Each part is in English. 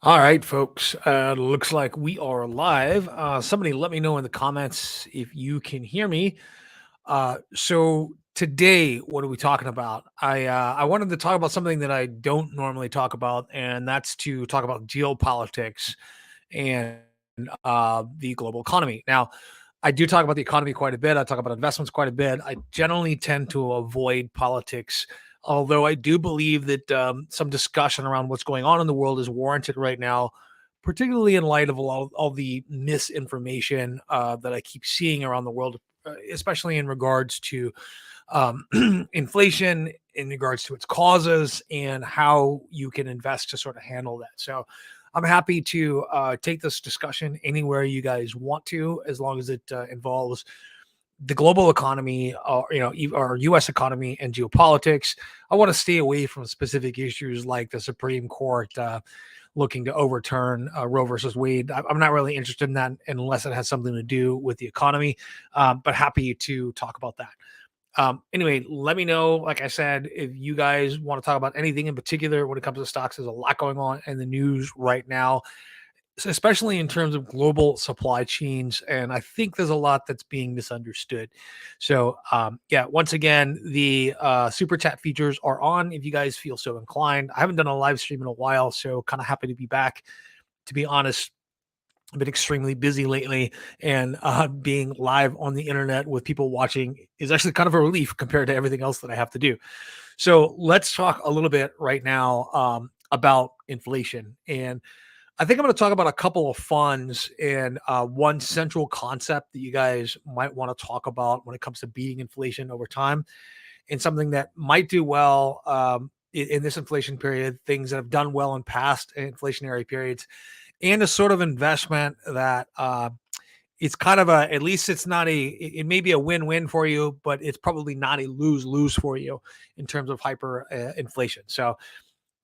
All right, folks. Looks like we are live. Somebody let me know in the comments if you can hear me. So today, what are we talking about? I wanted to talk about something that I don't normally talk about, and that's to talk about geopolitics and the global economy. Now, I do talk about the economy quite a bit. I talk about investments quite a bit. I generally tend to avoid politics, although I do believe that some discussion around what's going on in the world is warranted right now, particularly in light of all the misinformation that I keep seeing around the world, especially in regards to inflation, in regards to its causes, and how you can invest to sort of handle that. So I'm happy to take this discussion anywhere you guys want to, as long as it involves the global economy, or our U.S. economy and geopolitics. I want to stay away from specific issues like the Supreme Court looking to overturn Roe versus Wade. I'm not really interested in that unless it has something to do with the economy. But happy to talk about that. Anyway, let me know, like I said, if you guys want to talk about anything in particular when it comes to stocks. There's a lot going on in the news right now, especially in terms of global supply chains. And I think there's a lot that's being misunderstood. So, yeah, once again, the super chat features are on if you guys feel so inclined. I haven't done a live stream in a while, so kind of happy to be back. To be honest, I've been extremely busy lately, and being live on the internet with people watching is actually kind of a relief compared to everything else that I have to do. So let's talk a little bit right now about inflation. And I think I'm going to talk about a couple of funds and one central concept that you guys might want to talk about when it comes to beating inflation over time, and something that might do well in this inflation period, things that have done well in past inflationary periods, and a sort of investment that it's kind of a, at least it's not it may be a win-win for you, but it's probably not a lose-lose for you in terms of hyper inflation. So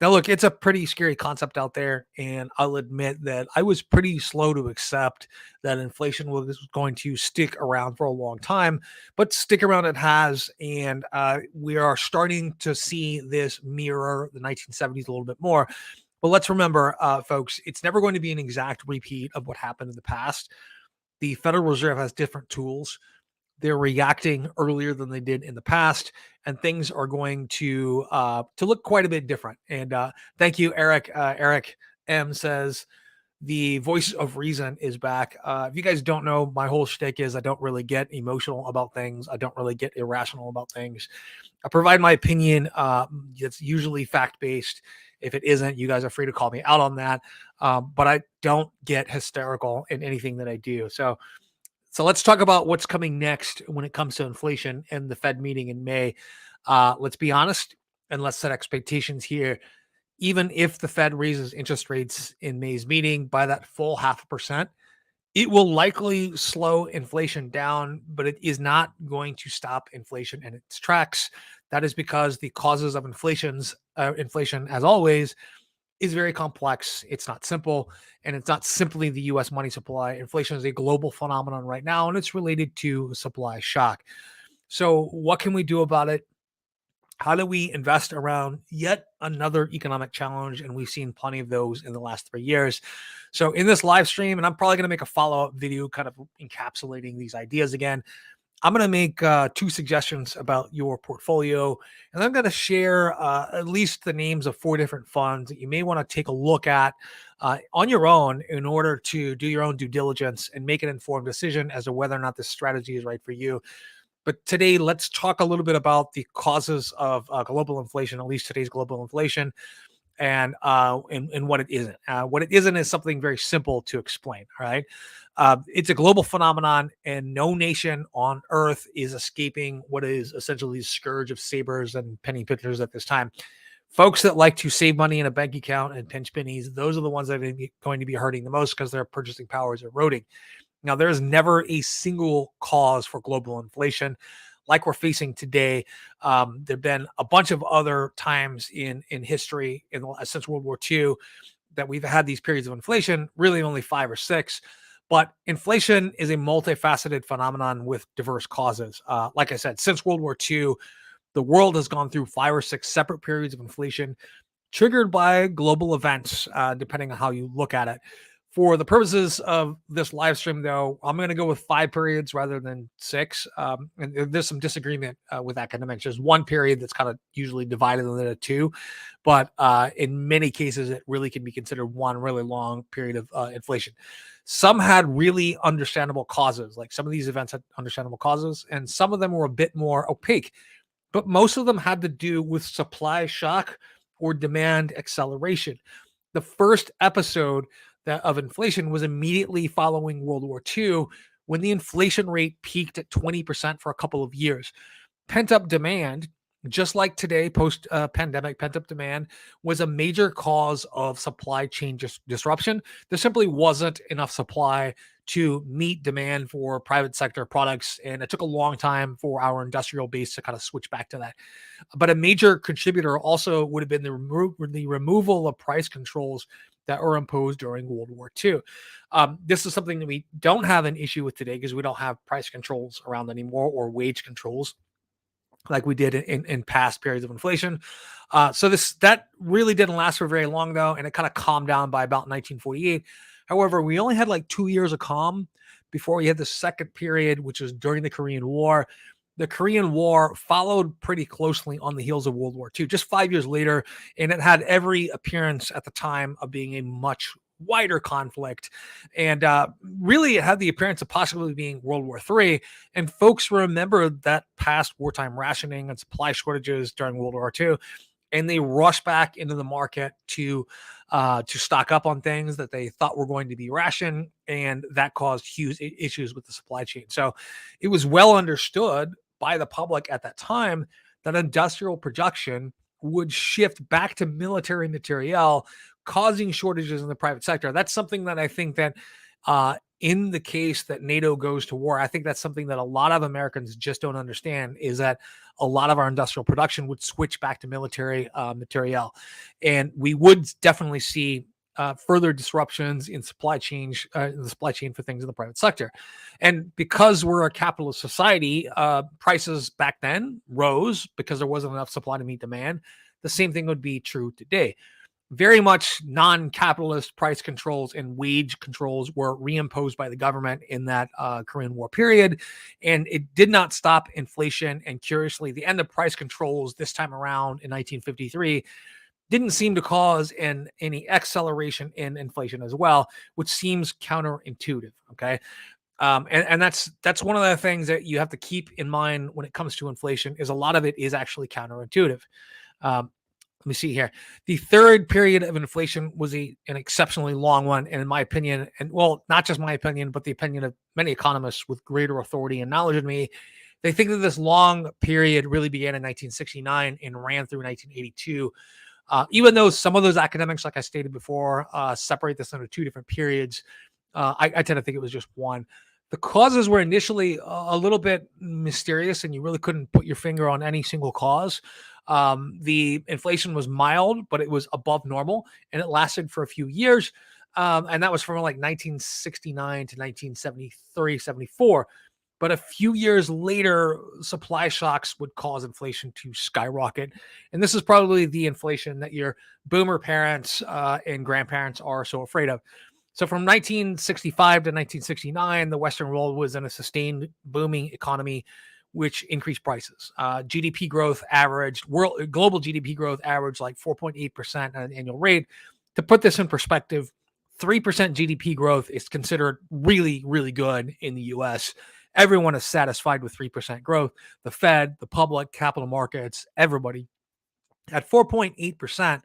now look, it's a pretty scary concept out there, and I'll admit that I was pretty slow to accept that inflation was going to stick around for a long time, but stick around it has, and we are starting to see this mirror the 1970s a little bit more. But let's remember, folks, it's never going to be an exact repeat of what happened in the past. The Federal Reserve has different tools. They're reacting earlier than they did in the past, and things are going to look quite a bit different. And thank you, Eric. Eric M says the voice of reason is back. If you guys don't know, my whole shtick is I don't really get emotional about things. I don't really get irrational about things. I provide my opinion. It's usually fact based. If it isn't, you guys are free to call me out on that. But I don't get hysterical in anything that I do. So let's talk about what's coming next when it comes to inflation and the Fed meeting in May. Let's be honest and let's set expectations here. Even if the Fed raises interest rates in May's meeting by that full 0.5%, it will likely slow inflation down, but it is not going to stop inflation in its tracks. That is because the causes of inflation, as always, is very complex. It's not simple, and it's not simply the US money supply. Inflation is a global phenomenon right now, and it's related to supply shock. So, what can we do about it? How do we invest around yet another economic challenge? And we've seen plenty of those in the last 3 years. So, in this live stream, and I'm probably going to make a follow up video kind of encapsulating these ideas again, I'm going to make two suggestions about your portfolio, and I'm going to share at least the names of 4 different funds that you may want to take a look at on your own in order to do your own due diligence and make an informed decision as to whether or not this strategy is right for you. But today, let's talk a little bit about the causes of global inflation, at least today's global inflation, and what it isn't. What it isn't is something very simple to explain. All right, it's a global phenomenon, and no nation on earth is escaping what is essentially the scourge of sabers and penny pinchers at this time. Folks that like to save money in a bank account and pinch pennies, those are the ones that are going to be hurting the most because their purchasing power is eroding. Now, there is never a single cause for global inflation like we're facing today. There have been a bunch of other times in history since World War II that we've had these periods of inflation, really only 5 or 6. But inflation is a multifaceted phenomenon with diverse causes. Like I said, since World War II, the world has gone through 5 or 6 separate periods of inflation. triggered by global events, depending on how you look at it. For the purposes of this live stream, though, I'm going to go with 5 periods rather than 6. And there's some disagreement with academics. There's one period that's kind of usually divided into 2, but in many cases, it really can be considered one really long period of inflation. Some had really understandable causes, like some of these events had understandable causes, and some of them were a bit more opaque, but most of them had to do with supply shock or demand acceleration. The first episode of inflation was immediately following World War II, when the inflation rate peaked at 20% for a couple of years. Pent-up demand, just like today, post-pandemic, pent-up demand was a major cause of supply chain disruption. There simply wasn't enough supply to meet demand for private sector products, and it took a long time for our industrial base to kind of switch back to that. But a major contributor also would have been the removal of price controls that were imposed during World War II. This is something that we don't have an issue with today, because we don't have price controls around anymore, or wage controls like we did in past periods of inflation. So that really didn't last for very long, though, and it kind of calmed down by about 1948. However, we only had like 2 years of calm before we had the second period, which was during the Korean War. The Korean War followed pretty closely on the heels of World War II, just 5 years later, and it had every appearance at the time of being a much wider conflict, and really it had the appearance of possibly being World War III. And folks remember that past wartime rationing and supply shortages during World War II, and they rushed back into the market to stock up on things that they thought were going to be rationed, and that caused huge issues with the supply chain. So it was well understood by the public at that time that industrial production would shift back to military materiel, causing shortages in the private sector. That's something that I think that in the case that NATO goes to war, I think that's something that a lot of Americans just don't understand, is that a lot of our industrial production would switch back to military materiel. And we would definitely see further disruptions in the supply chain for things in the private sector. And because we're a capitalist society, prices back then rose because there wasn't enough supply to meet demand. The same thing would be true today. Very much non-capitalist price controls and wage controls were reimposed by the government in that Korean War period, and it did not stop inflation. And curiously, the end of price controls this time around in 1953 didn't seem to cause any acceleration in inflation as well, which seems counterintuitive. Okay. And that's one of the things that you have to keep in mind when it comes to inflation, is a lot of it is actually counterintuitive. Let me see here. The third period of inflation was an exceptionally long one, and in my opinion, and well, not just my opinion, but the opinion of many economists with greater authority and knowledge than me, they think that this long period really began in 1969 and ran through 1982. Even though some of those academics, like I stated before, separate this into 2 different periods, I tend to think it was just one. The causes were initially a little bit mysterious, and you really couldn't put your finger on any single cause. The inflation was mild, but it was above normal, and it lasted for a few years. And that was from like 1969 to 1973, 74. But a few years later, supply shocks would cause inflation to skyrocket. And this is probably the inflation that your boomer parents and grandparents are so afraid of. So from 1965 to 1969, the Western world was in a sustained booming economy, which increased prices. GDP growth averaged, global GDP growth averaged like 4.8% at an annual rate. To put this in perspective, 3% GDP growth is considered really, really good in the US. Everyone is satisfied with 3% growth. The Fed, the public, capital markets, everybody. At 4.8%,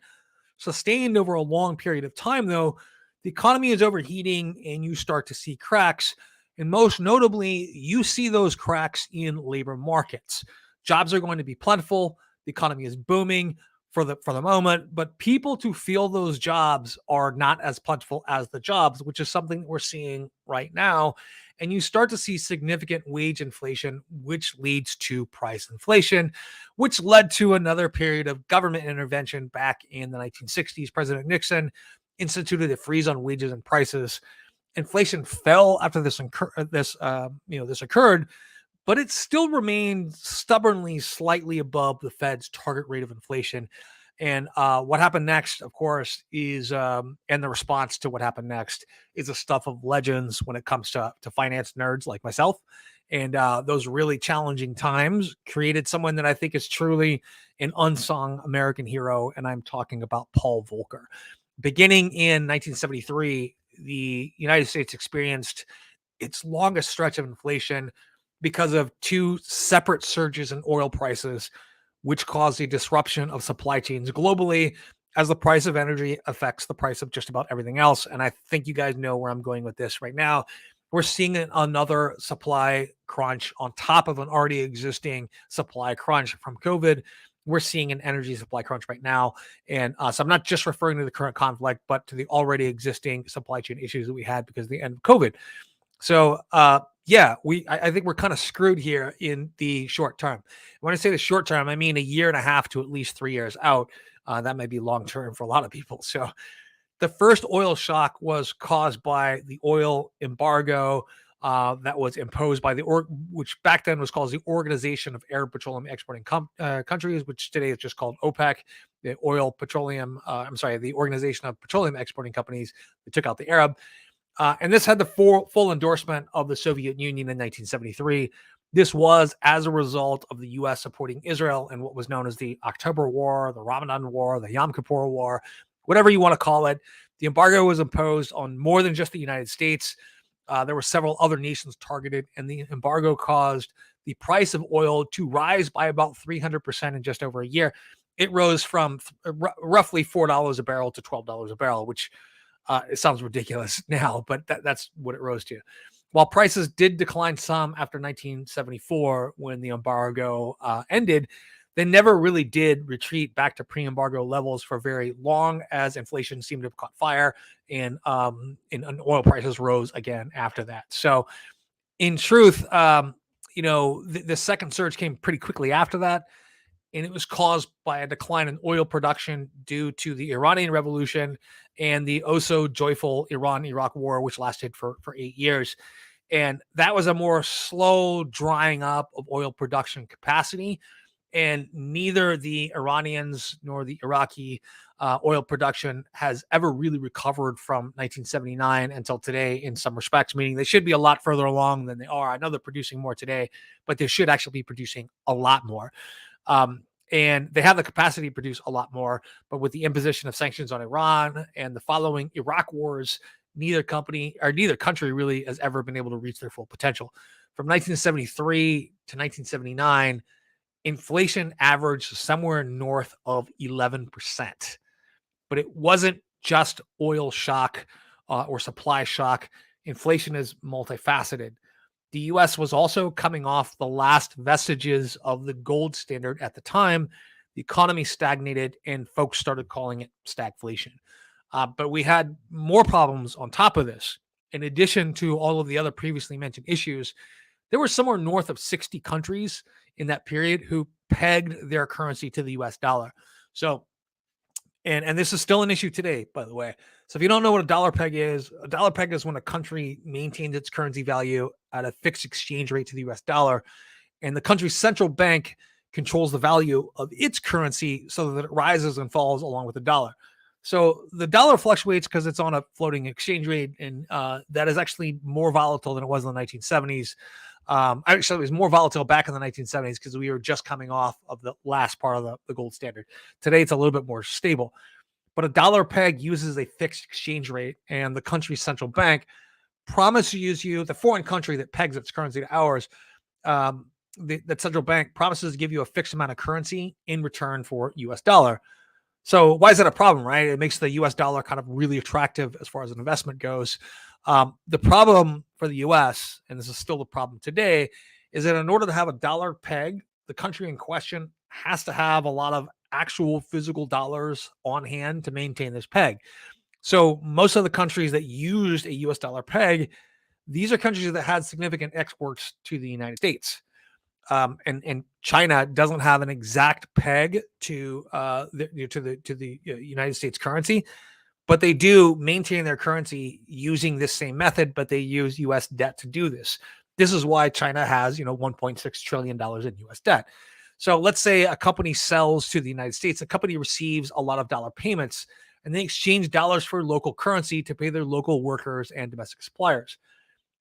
sustained over a long period of time, though, the economy is overheating and you start to see cracks. And most notably, you see those cracks in labor markets. Jobs are going to be plentiful. The economy is booming for the moment, but people to fill those jobs are not as plentiful as the jobs, which is something that we're seeing right now. And you start to see significant wage inflation, which leads to price inflation, which led to another period of government intervention back in the 1960s. President Nixon instituted a freeze on wages and prices. Inflation fell after this occurred, but it still remained stubbornly slightly above the Fed's target rate of inflation. And what happened next, of course, is and the response to what happened next is the stuff of legends when it comes to finance nerds like myself. And those really challenging times created someone that I think is truly an unsung American hero. And I'm talking about Paul Volcker. Beginning in 1973, the United States experienced its longest stretch of inflation because of two separate surges in oil prices, which caused a disruption of supply chains globally as the price of energy affects the price of just about everything else. And I think you guys know where I'm going with this right now. We're seeing another supply crunch on top of an already existing supply crunch from COVID. We're seeing an energy supply crunch right now. And so I'm not just referring to the current conflict, but to the already existing supply chain issues that we had because of the end of COVID. So, yeah, I think we're kind of screwed here in the short term. When I say the short term, I mean a year and a half to at least 3 years out. That might be long term for a lot of people. So, the first oil shock was caused by the oil embargo that was imposed by which back then was called the Organization of Arab Petroleum Exporting Countries, which today is just called OPEC. The the Organization of Petroleum Exporting Companies. They took out the Arab. And this had the full endorsement of the Soviet Union in 1973. This was as a result of the U.S. supporting Israel in what was known as the October War, the Ramadan War, the Yom Kippur War, whatever you want to call it. The embargo was imposed on more than just the United States. There were several other nations targeted, and the embargo caused the price of oil to rise by about 300% in just over a year. It rose from roughly $4 a barrel to $12 a barrel, which it sounds ridiculous now, but that's what it rose to. While prices did decline some after 1974, when the embargo ended, they never really did retreat back to pre-embargo levels for very long, as inflation seemed to have caught fire and oil prices rose again after that. So, in truth, the second surge came pretty quickly after that. And it was caused by a decline in oil production due to the Iranian Revolution and the oh so joyful Iran-Iraq War, which lasted for 8 years. And that was a more slow drying up of oil production capacity. And neither the Iranians nor the Iraqi oil production has ever really recovered from 1979 until today in some respects, meaning they should be a lot further along than they are. I know they're producing more today, but they should actually be producing a lot more. And they have the capacity to produce a lot more, but with the imposition of sanctions on Iran and the following Iraq wars, neither country really has ever been able to reach their full potential. From 1973 to 1979, inflation averaged somewhere north of 11%, but it wasn't just oil shock or supply shock. Inflation is multifaceted. The U.S. was also coming off the last vestiges of the gold standard at the time. The economy stagnated, and folks started calling it stagflation. But we had more problems on top of this. In addition to all of the other previously mentioned issues, there were somewhere north of 60 countries in that period who pegged their currency to the U.S. dollar. So, and this is still an issue today, by the way. So if you don't know what a dollar peg is when a country maintains its currency value at a fixed exchange rate to the US dollar, and the country's central bank controls the value of its currency so that it rises and falls along with the dollar. So the dollar fluctuates because it's on a floating exchange rate, and that is actually more volatile than it was in the 1970s. Actually, it was more volatile back in the 1970s because we were just coming off of the last part of the gold standard. Today, it's a little bit more stable. But a dollar peg uses a fixed exchange rate, and the country's central bank promises you, the foreign country that pegs its currency to ours, the central bank promises to give you a fixed amount of currency in return for US dollar. So why is that a problem, right? It makes the US dollar kind of really attractive as far as an investment goes. The problem for the US, and this is still the problem today, is that in order to have a dollar peg, the country in question has to have a lot of actual physical dollars on hand to maintain this peg. So most of the countries that used a US dollar peg, these are countries that had significant exports to the United States. And China doesn't have an exact peg to the United States currency, but they do maintain their currency using this same method, but they use U.S. debt to do this. This is why China has $1.6 trillion in U.S. debt. So let's say a company sells to the United States, a company receives a lot of dollar payments, and they exchange dollars for local currency to pay their local workers and domestic suppliers.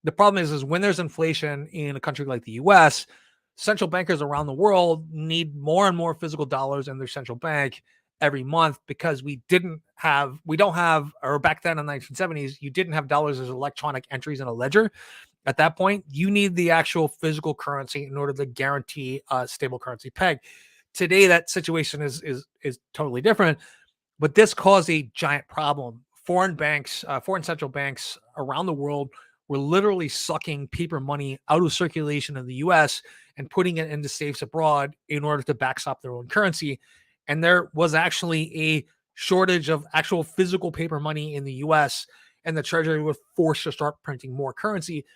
The problem is when there's inflation in a country like the US, central bankers around the world need more and more physical dollars in their central bank every month because we don't have, or back then in the 1970s, you didn't have dollars as electronic entries in a ledger. At that point, you need the actual physical currency in order to guarantee a stable currency peg. Today, that situation is totally different, but this caused a giant problem. Foreign central banks around the world were literally sucking paper money out of circulation in the US and putting it into safes abroad in order to backstop their own currency. And there was actually a shortage of actual physical paper money in the US, and the Treasury was forced to start printing more currency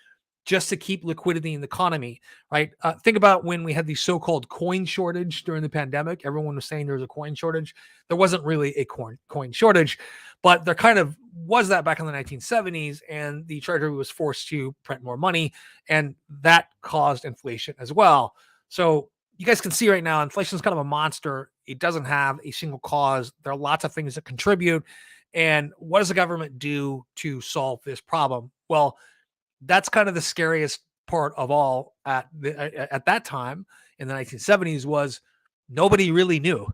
just to keep liquidity in the economy, right? Think about when we had the so-called coin shortage during the pandemic. Everyone was saying there was a coin shortage. There wasn't really a coin shortage, but there kind of was that back in the 1970s, and the Treasury was forced to print more money, and that caused inflation as well. So you guys can see right now, inflation is kind of a monster. It doesn't have a single cause. There are lots of things that contribute. And what does the government do to solve this problem? Well, that's kind of the scariest part of all at that time in the 1970s was nobody really knew.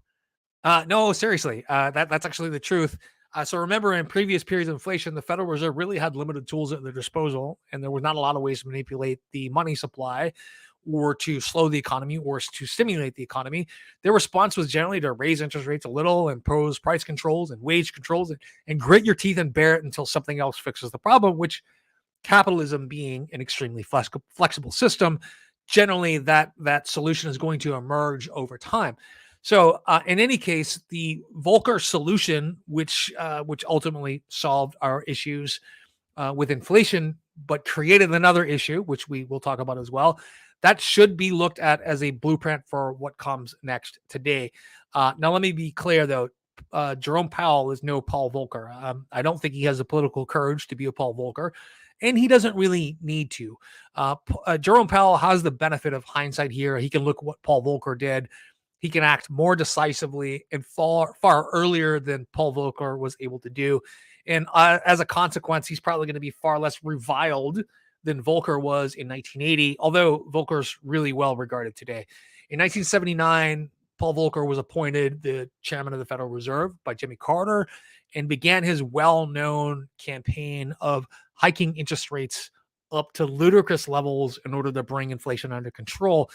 No, seriously, that's actually the truth. So remember, in previous periods of inflation, the Federal Reserve really had limited tools at their disposal, and there was not a lot of ways to manipulate the money supply or to slow the economy or to stimulate the economy. Their response was generally to raise interest rates a little, impose price controls and wage controls, and grit your teeth and bear it until something else fixes the problem, which capitalism being an extremely flexible system, generally that solution is going to emerge over time. So in any case, the Volcker solution, which ultimately solved our issues with inflation, but created another issue, which we will talk about as well, that should be looked at as a blueprint for what comes next today. Now, let me be clear, though. Jerome Powell is no Paul Volcker. I don't think he has the political courage to be a Paul Volcker, and he doesn't really need to. Jerome Powell has the benefit of hindsight here. He can look at what Paul Volcker did. He can act more decisively and far earlier than Paul Volcker was able to do. And as a consequence, he's probably going to be far less reviled than Volcker was in 1980, although Volcker's really well regarded today. In 1979, Paul Volcker was appointed the chairman of the Federal Reserve by Jimmy Carter and began his well-known campaign of hiking interest rates up to ludicrous levels in order to bring inflation under control.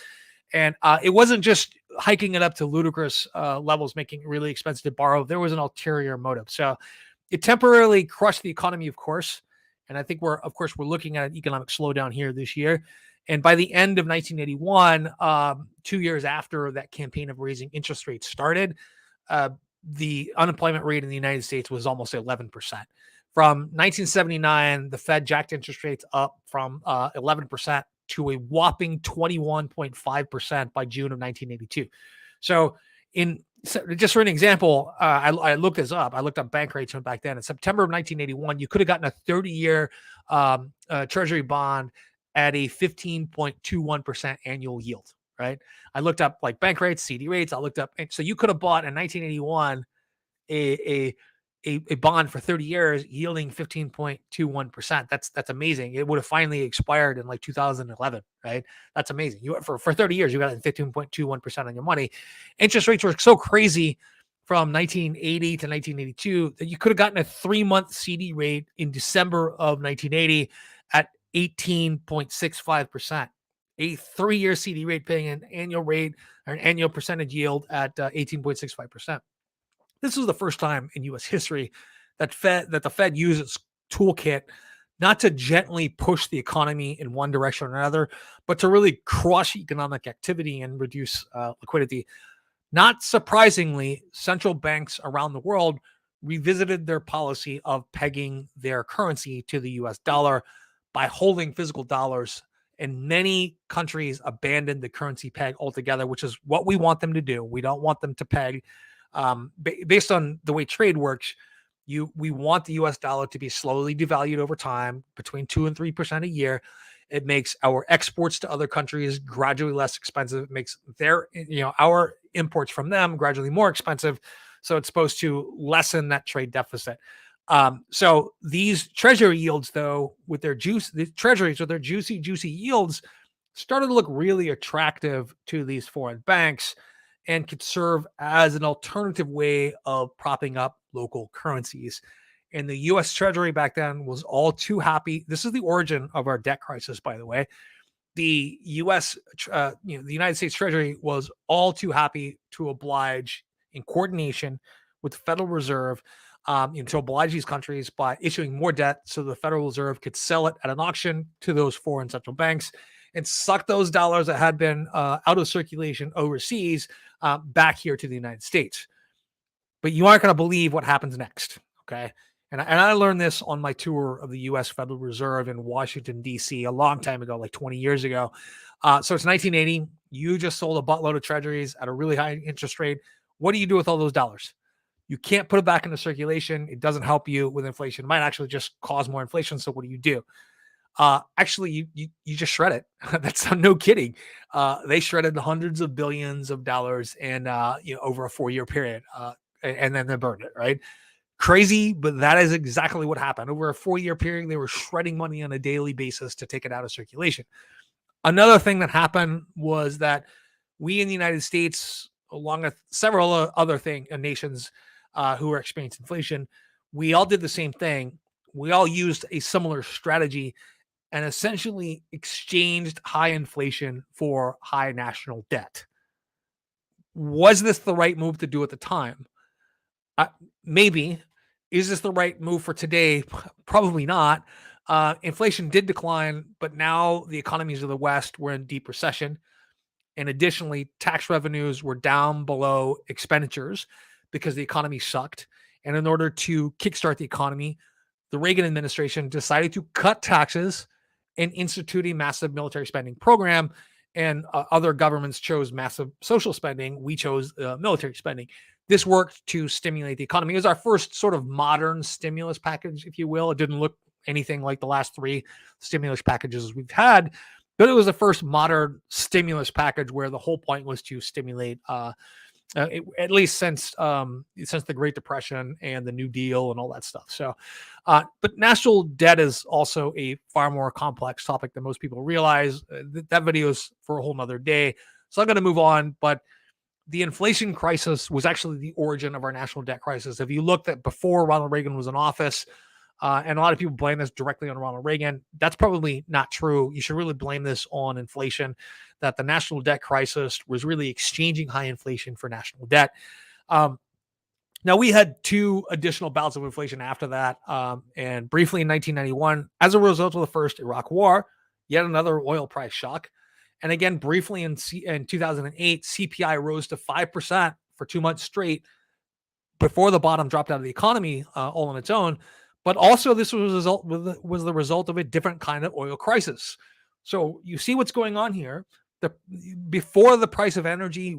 And it wasn't just hiking it up to ludicrous levels, making it really expensive to borrow. There was an ulterior motive. So it temporarily crushed the economy, of course. And I think we're looking at an economic slowdown here this year. And by the end of 1981, 2 years after that campaign of raising interest rates started, the unemployment rate in the United States was almost 11%. From 1979, the Fed jacked interest rates up from 11% to a whopping 21.5% by June of 1982. So just for an example, I looked this up. I looked up bank rates from back then. In September of 1981, you could have gotten a 30-year Treasury bond at a 15.21% annual yield, right? I looked up like bank rates, CD rates. I looked up, and so you could have bought in 1981 a bond for 30 years yielding 15.21%. That's amazing. It would have finally expired in like 2011, right? That's amazing. For 30 years, you got 15.21% on your money. Interest rates were so crazy from 1980 to 1982 that you could have gotten a 3-month CD rate in December of 1980 at 18.65%. A 3-year CD rate paying an annual rate or an annual percentage yield at 18.65%. This was the first time in U.S. history that the Fed used its toolkit not to gently push the economy in one direction or another, but to really crush economic activity and reduce liquidity. Not surprisingly, central banks around the world revisited their policy of pegging their currency to the U.S. dollar by holding physical dollars, and many countries abandoned the currency peg altogether, which is what we want them to do. We don't want them to peg. Based on the way trade works, we want the U.S. dollar to be slowly devalued over time, between 2% and 3% a year. It makes our exports to other countries gradually less expensive. It makes our imports from them gradually more expensive. So it's supposed to lessen that trade deficit. So these treasury yields, though, with their the treasuries with their juicy yields, started to look really attractive to these foreign banks and could serve as an alternative way of propping up local currencies. And the US Treasury back then was all too happy. This is the origin of our debt crisis, by the way. The the United States Treasury was all too happy to oblige in coordination with the Federal Reserve to oblige these countries by issuing more debt so the Federal Reserve could sell it at an auction to those foreign central banks and suck those dollars that had been out of circulation overseas back here to the United States. But you aren't going to believe what happens next, okay? And I learned this on my tour of the U.S. Federal Reserve in Washington, D.C. a long time ago, like 20 years ago. So it's 1980. You just sold a buttload of treasuries at a really high interest rate. What do you do with all those dollars? You can't put it back into circulation. It doesn't help you with inflation. It might actually just cause more inflation. So what do? Actually, you just shred it. That's no kidding. They shredded hundreds of billions of dollars and over a 4-year period, and then they burned it. Right? Crazy, but that is exactly what happened. Over a 4-year period, they were shredding money on a daily basis to take it out of circulation. Another thing that happened was that we in the United States, along with several other nations who were experiencing inflation, we all did the same thing. We all used a similar strategy and essentially exchanged high inflation for high national debt. Was this the right move to do at the time? Maybe. Is this the right move for today? Probably not. Inflation did decline, but now the economies of the West were in deep recession. And additionally, tax revenues were down below expenditures because the economy sucked. And in order to kickstart the economy, the Reagan administration decided to cut taxes and institute a massive military spending program. And other governments chose massive social spending. We chose military spending. This worked to stimulate the economy. It was our first sort of modern stimulus package, if you will. It didn't look anything like the last 3 stimulus packages we've had, but it was the first modern stimulus package where the whole point was to stimulate, at least since the Great Depression and the New Deal and all that stuff. So, but national debt is also a far more complex topic than most people realize. That video is for a whole nother day. So I'm going to move on, but the inflation crisis was actually the origin of our national debt crisis. If you looked at before Ronald Reagan was in office, and a lot of people blame this directly on Ronald Reagan, that's probably not true. You should really blame this on inflation, that the national debt crisis was really exchanging high inflation for national debt. Now, we had 2 additional bouts of inflation after that, and briefly in 1991, as a result of the first Iraq War, yet another oil price shock. And again, briefly in 2008, CPI rose to 5% for 2 months straight before the bottom dropped out of the economy all on its own. But also, this was the result of a different kind of oil crisis. So you see what's going on here. Before the price of energy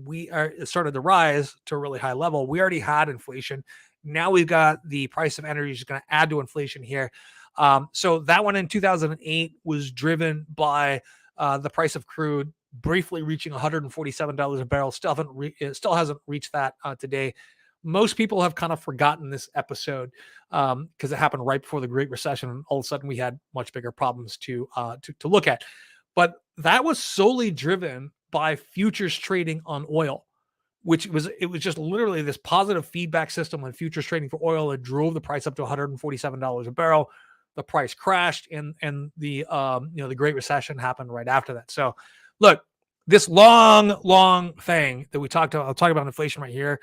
started to rise to a really high level, we already had inflation. Now we've got the price of energy is going to add to inflation here. So that one in 2008 was driven by the price of crude briefly reaching $147 a barrel. Still hasn't reached that today. Most people have kind of forgotten this episode because it happened right before the Great Recession, and all of a sudden we had much bigger problems to look at. But that was solely driven by futures trading on oil, it was just literally this positive feedback system on futures trading for oil that drove the price up to $147 a barrel. The price crashed, and the the Great Recession happened right after that. So, look, this long thing that we talked about, I'll talk about inflation right here,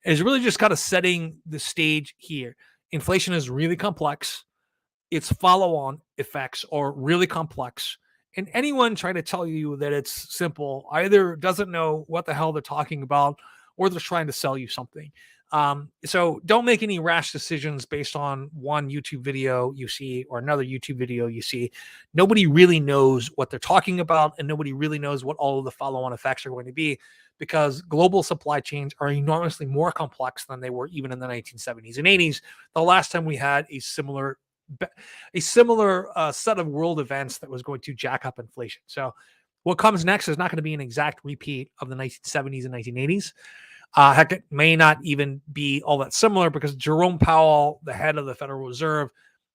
is really just kind of setting the stage here. Inflation is really complex. Its follow-on effects are really complex. And anyone trying to tell you that it's simple either doesn't know what the hell they're talking about, or they're trying to sell you something. So don't make any rash decisions based on one YouTube video you see or another YouTube video you see. Nobody really knows what they're talking about, and nobody really knows what all of the follow-on effects are going to be, because global supply chains are enormously more complex than they were even in the 1970s and 80s, the last time we had a similar a similar set of world events that was going to jack up inflation. So what comes next is not going to be an exact repeat of the 1970s and 1980s. Heck, it may not even be all that similar because Jerome Powell, the head of the Federal Reserve,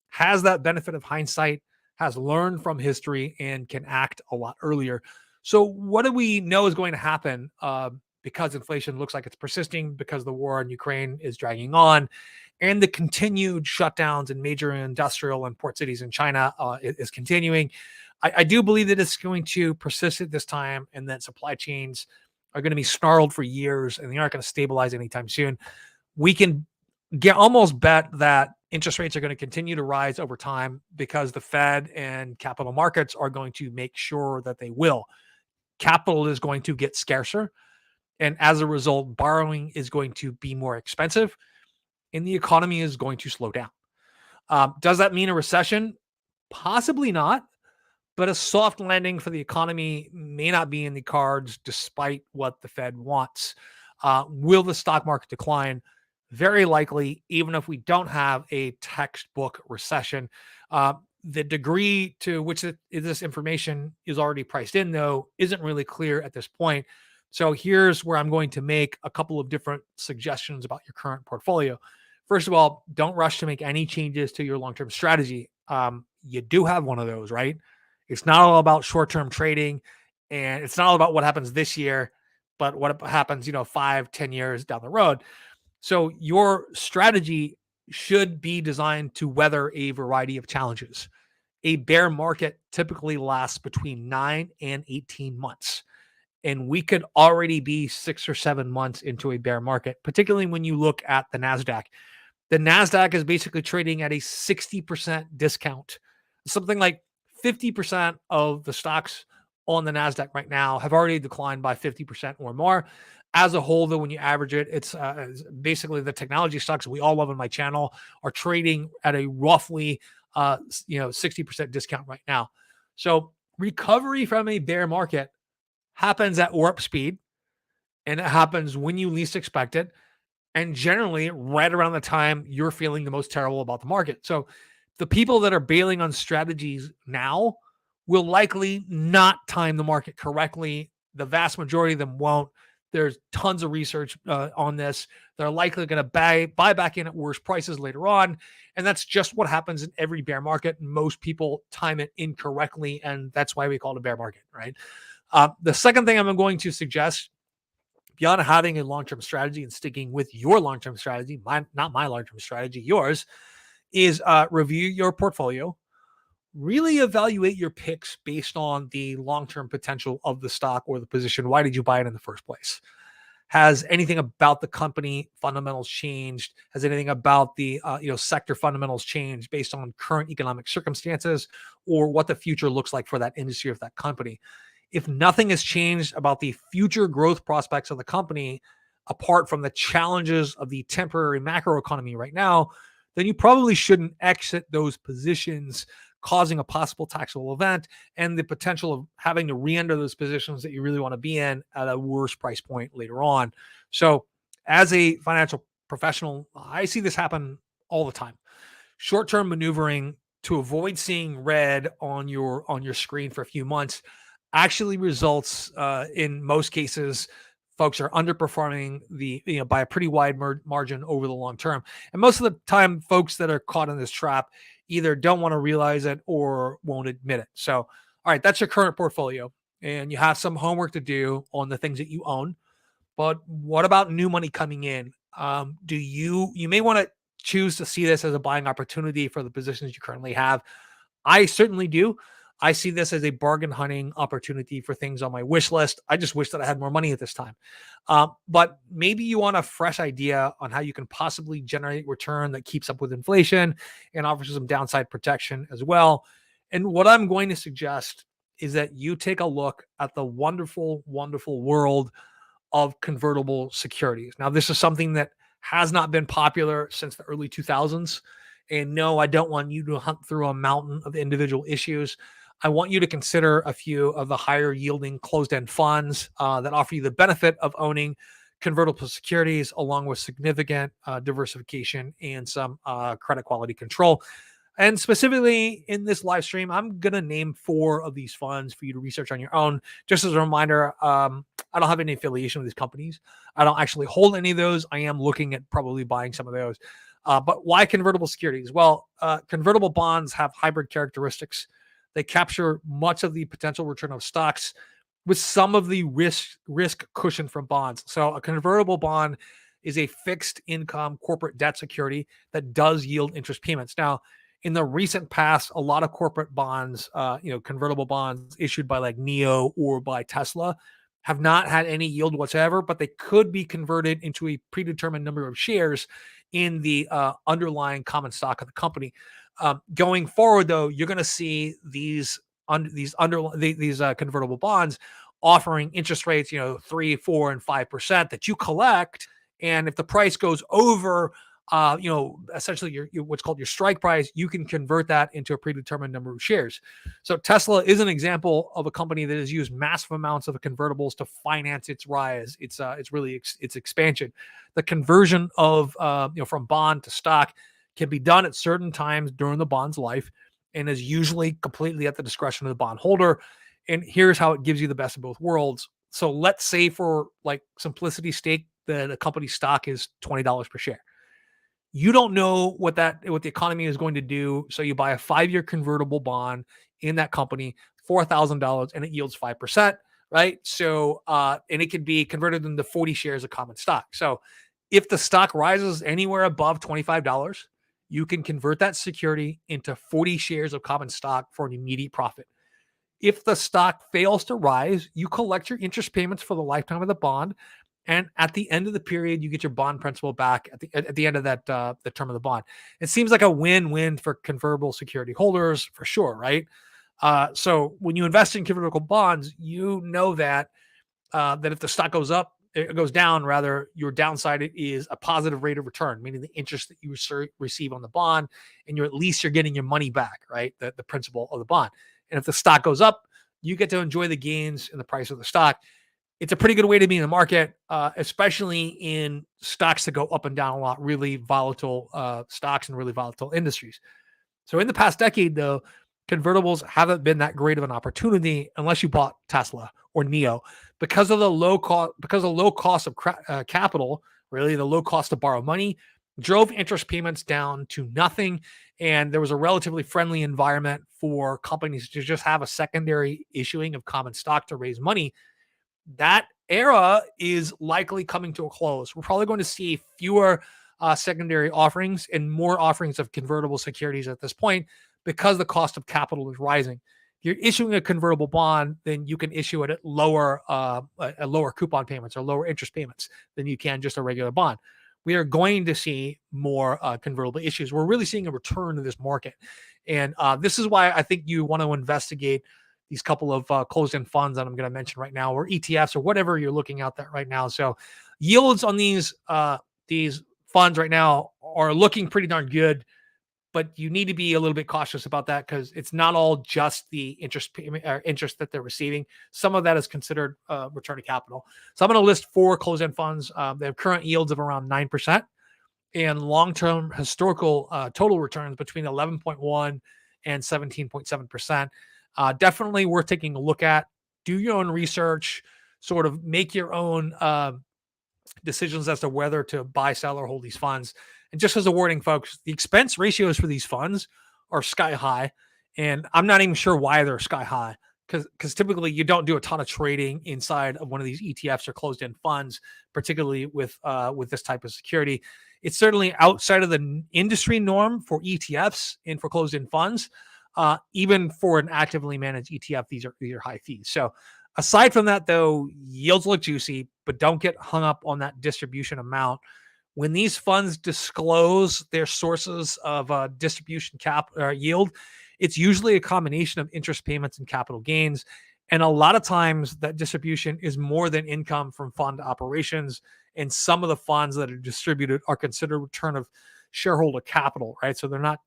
has that benefit of hindsight, has learned from history, and can act a lot earlier. So what do we know is going to happen because inflation looks like it's persisting, because the war in Ukraine is dragging on, and the continued shutdowns in major industrial and port cities in China is continuing? I do believe that it's going to persist at this time, and that supply chains are going to be snarled for years, and they aren't going to stabilize anytime soon. We can almost bet that interest rates are going to continue to rise over time because the Fed and capital markets are going to make sure that they will. Capital is going to get scarcer, and as a result, borrowing is going to be more expensive, and the economy is going to slow down. Does that mean a recession? Possibly not. But a soft landing for the economy may not be in the cards despite what the Fed wants. Will the stock market decline? Very likely, even if we don't have a textbook recession. The degree to which this information is already priced in, though, isn't really clear at this point. So here's where I'm going to make a couple of different suggestions about your current portfolio. First of all, don't rush to make any changes to your long-term strategy. You do have one of those, right? It's not all about short-term trading, and it's not all about what happens this year, but what happens, 5-10 years down the road. So your strategy should be designed to weather a variety of challenges. A bear market typically lasts between 9 and 18 months. And we could already be 6 or 7 months into a bear market, particularly when you look at the NASDAQ. The NASDAQ is basically trading at a 60% discount. Something like 50% of the stocks on the NASDAQ right now have already declined by 50% or more. As a whole, though, when you average it, it's basically the technology stocks we all love on my channel are trading at a roughly 60% discount right now. So recovery from a bear market happens at warp speed, and it happens when you least expect it, and generally right around the time you're feeling the most terrible about the market. So the people that are bailing on strategies now will likely not time the market correctly. The vast majority of them won't. There's tons of research on this. They're likely going to buy back in at worse prices later on. And that's just what happens in every bear market. Most people time it incorrectly, and that's why we call it a bear market, right? The second thing I'm going to suggest, beyond having a long-term strategy and sticking with your long-term strategy, not my long-term strategy, yours, is review your portfolio, really evaluate your picks based on the long-term potential of the stock or the position. Why did you buy it in the first place? Has anything about the company fundamentals changed? Has anything about the sector fundamentals changed based on current economic circumstances or what the future looks like for that industry of that company? If nothing has changed about the future growth prospects of the company, apart from the challenges of the temporary macroeconomy right now, then you probably shouldn't exit those positions, causing a possible taxable event and the potential of having to re-enter those positions that you really want to be in at a worse price point later on. So as a financial professional, I see this happen all the time. Short-term maneuvering to avoid seeing red on your screen for a few months actually results in most cases folks are underperforming by a pretty wide margin over the long term. And most of the time, folks that are caught in this trap either don't want to realize it or won't admit it. So, all right, that's your current portfolio, and you have some homework to do on the things that you own. But what about new money coming in? You may want to choose to see this as a buying opportunity for the positions you currently have. I certainly do. I see this as a bargain hunting opportunity for things on my wish list. I just wish that I had more money at this time. But maybe you want a fresh idea on how you can possibly generate return that keeps up with inflation and offers some downside protection as well. And what I'm going to suggest is that you take a look at the wonderful, wonderful world of convertible securities. Now, this is something that has not been popular since the early 2000s. And no, I don't want you to hunt through a mountain of individual issues. I want you to consider a few of the higher yielding closed-end funds that offer you the benefit of owning convertible securities along with significant diversification and some credit quality control. And specifically in this live stream, I'm going to name 4 of these funds for you to research on your own. Just as a reminder, I don't have any affiliation with these companies. I don't actually hold any of those. I am looking at probably buying some of those. But why convertible securities? Well, convertible bonds have hybrid characteristics. They capture much of the potential return of stocks with some of the risk cushion from bonds. So a convertible bond is a fixed income corporate debt security that does yield interest payments. Now, in the recent past, a lot of corporate bonds, convertible bonds issued by like Neo or by Tesla have not had any yield whatsoever, but they could be converted into a predetermined number of shares in the underlying common stock of the company. Going forward, though, you're going to see these convertible bonds offering interest rates, 3, 4, and 5% that you collect. And if the price goes over, essentially your what's called your strike price, you can convert that into a predetermined number of shares. So Tesla is an example of a company that has used massive amounts of convertibles to finance its rise. It's expansion. The conversion of from bond to stock can be done at certain times during the bond's life, and is usually completely at the discretion of the bondholder. And here's how it gives you the best of both worlds. So let's say, for like simplicity's sake, that a company's stock is $20 per share. You don't know what the economy is going to do, so you buy a 5-year convertible bond in that company, $4,000, and it yields 5%, right? So, and it can be converted into 40 shares of common stock. So, if the stock rises anywhere above $25, you can convert that security into 40 shares of common stock for an immediate profit. If the stock fails to rise, you collect your interest payments for the lifetime of the bond, and at the end of the period, you get your bond principal back at the end of that the term of the bond. It seems like a win-win for convertible security holders for sure, right? So when you invest in convertible bonds, you know that if the stock goes down, rather, your downside is a positive rate of return, meaning the interest that you receive on the bond, and you're getting your money back, right? The principal of the bond. And if the stock goes up, you get to enjoy the gains in the price of the stock. It's a pretty good way to be in the market, especially in stocks that go up and down a lot, really volatile stocks and really volatile industries. So in the past decade, though, convertibles haven't been that great of an opportunity unless you bought Tesla or Neo, because of the low cost of capital. Really, the low cost to borrow money drove interest payments down to nothing, and there was a relatively friendly environment for companies to just have a secondary issuing of common stock to raise money. That era is likely coming to a close. We're probably going to see fewer secondary offerings and more offerings of convertible securities at this point, because the cost of capital is rising. If you're issuing a convertible bond, then you can issue it at lower coupon payments or lower interest payments than you can just a regular bond. We are going to see more convertible issues. We're really seeing a return to this market. And this is why I think you want to investigate these couple of closed-end funds that I'm going to mention right now, or ETFs, or whatever you're looking out there right now. So yields on these funds right now are looking pretty darn good, but you need to be a little bit cautious about that, because it's not all just the interest that they're receiving. Some of that is considered return to capital. So I'm going to list 4 closed-end funds. They have current yields of around 9% and long-term historical total returns between 11.1 and 17.7%. Definitely worth taking a look at. Do your own research, sort of make your own decisions as to whether to buy, sell, or hold these funds. And just as a warning, folks, the expense ratios for these funds are sky high, and I'm not even sure why they're sky high, because typically you don't do a ton of trading inside of one of these ETFs or closed-end funds, particularly with this type of security. It's certainly outside of the industry norm for ETFs and for closed-end funds. Even for an actively managed ETF, these are high fees. So aside from that, though, yields look juicy, but don't get hung up on that distribution amount. When these funds disclose their sources of distribution yield, it's usually a combination of interest payments and capital gains. And a lot of times that distribution is more than income from fund operations. And some of the funds that are distributed are considered return of shareholder capital, right? So they're not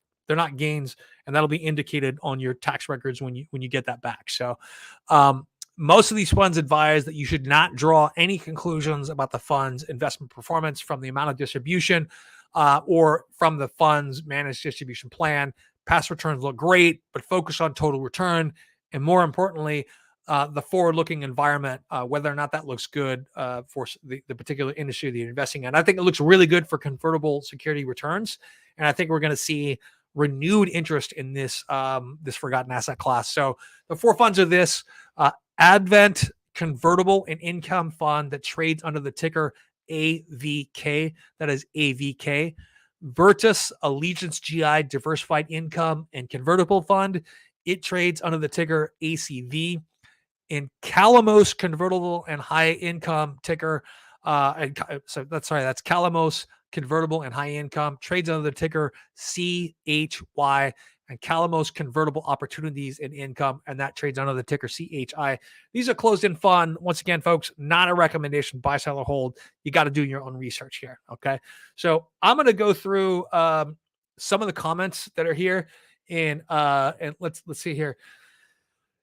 gains, and that'll be indicated on your tax records when you get that back. So most of these funds advise that you should not draw any conclusions about the fund's investment performance from the amount of distribution or from the fund's managed distribution plan. past returns look great, but focus on total return. And more importantly, the forward-looking environment, whether or not that looks good for the particular industry that you're investing in. I think it looks really good for convertible security returns, and I think we're going to see renewed interest in this this forgotten asset class. So the 4 funds are this: Advent Convertible and Income Fund that trades under the ticker AVK. That is AVK. Virtus Allegiance GI Diversified Income and Convertible Fund. It trades under the ticker ACV. In Calamos Convertible and High Income ticker. That's Calamos Convertible and High Income, trades under the ticker CHY, and Calamos Convertible Opportunities and Income, and that trades under the ticker CHI. These are closed-end fund. Once again, folks, not a recommendation, buy, sell, or hold. You got to do your own research here, okay? So I'm going to go through some of the comments that are here, and let's see here.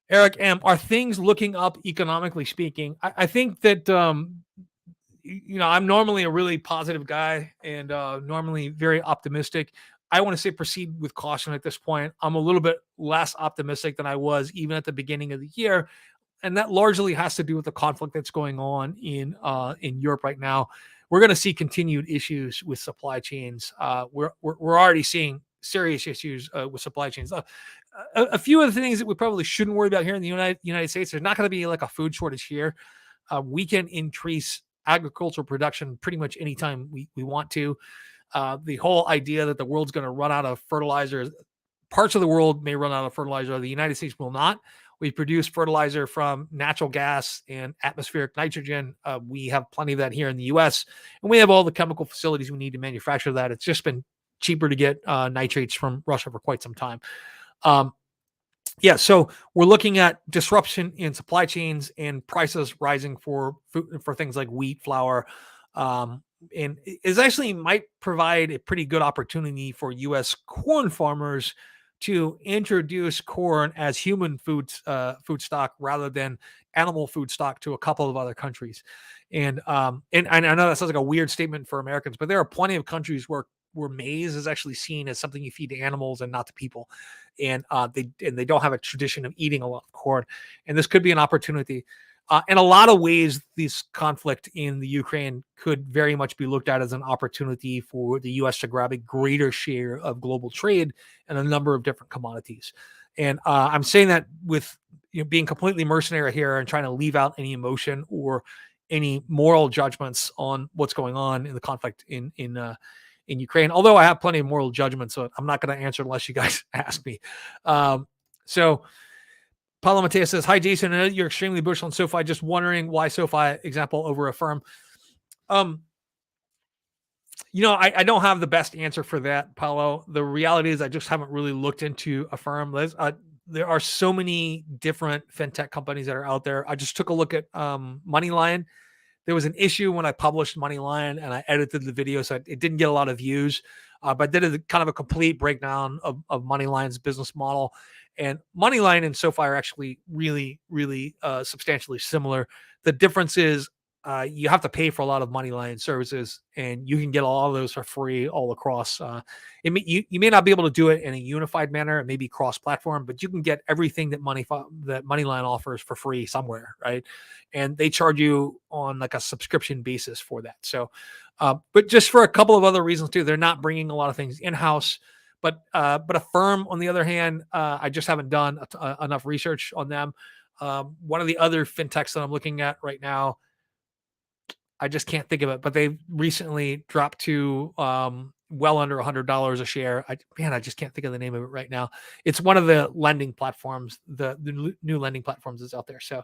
Eric M., are things looking up economically speaking? I think that, I'm normally a really positive guy and normally very optimistic. I want to say proceed with caution at this point. I'm a little bit less optimistic than I was even at the beginning of the year. And that largely has to do with the conflict that's going on in Europe right now. We're going to see continued issues with supply chains. We're already seeing serious issues with supply chains. A few of the things that we probably shouldn't worry about here in the United States, there's not going to be like a food shortage here. We can increase agricultural production pretty much anytime we want to. The whole idea that the world's going to run out of fertilizer, parts of the world may run out of fertilizer, the United States will not. We produce fertilizer from natural gas and atmospheric nitrogen. We have plenty of that here in the U.S., and we have all the chemical facilities we need to manufacture that. It's just been cheaper to get nitrates from Russia for quite some time. So we're looking at disruption in supply chains and prices rising for food, for things like wheat, flour, and it actually might provide a pretty good opportunity for U.S. corn farmers to introduce corn as human food stock rather than animal food stock to a couple of other countries. And I know that sounds like a weird statement for Americans, but there are plenty of countries where maize is actually seen as something you feed to animals and not to people. And they don't have a tradition of eating a lot of corn. And this could be an opportunity. In a lot of ways, this conflict in the Ukraine could very much be looked at as an opportunity for the U.S. to grab a greater share of global trade and a number of different commodities. And I'm saying that with being completely mercenary here and trying to leave out any emotion or any moral judgments on what's going on in the conflict in Ukraine, although I have plenty of moral judgment, so I'm not going to answer unless you guys ask me. So Paulo Mateus says, hi, Jason, I know you're extremely bullish on SoFi. Just wondering why SoFi, example, over Affirm. I don't have the best answer for that, Paulo. The reality is I just haven't really looked into Affirm. There are so many different fintech companies that are out there. I just took a look at Moneyline. There was an issue when I published Moneyline and I edited the video, so it didn't get a lot of views. But I did kind of a complete breakdown of Moneyline's business model. And Moneyline and SoFi are actually really, really substantially similar. The difference is you have to pay for a lot of Moneyline services, and you can get all of those for free all across. You may not be able to do it in a unified manner. It may be cross-platform, but you can get everything that Moneyline offers for free somewhere, right? And they charge you on like a subscription basis for that. So, but just for a couple of other reasons too, they're not bringing a lot of things in-house. But Affirm, on the other hand, I just haven't done enough research on them. One of the other fintechs that I'm looking at right now, I just can't think of it, but they recently dropped to well under $100 a share. I just can't think of the name of it right now. It's one of the lending platforms, the new lending platforms that's out there. So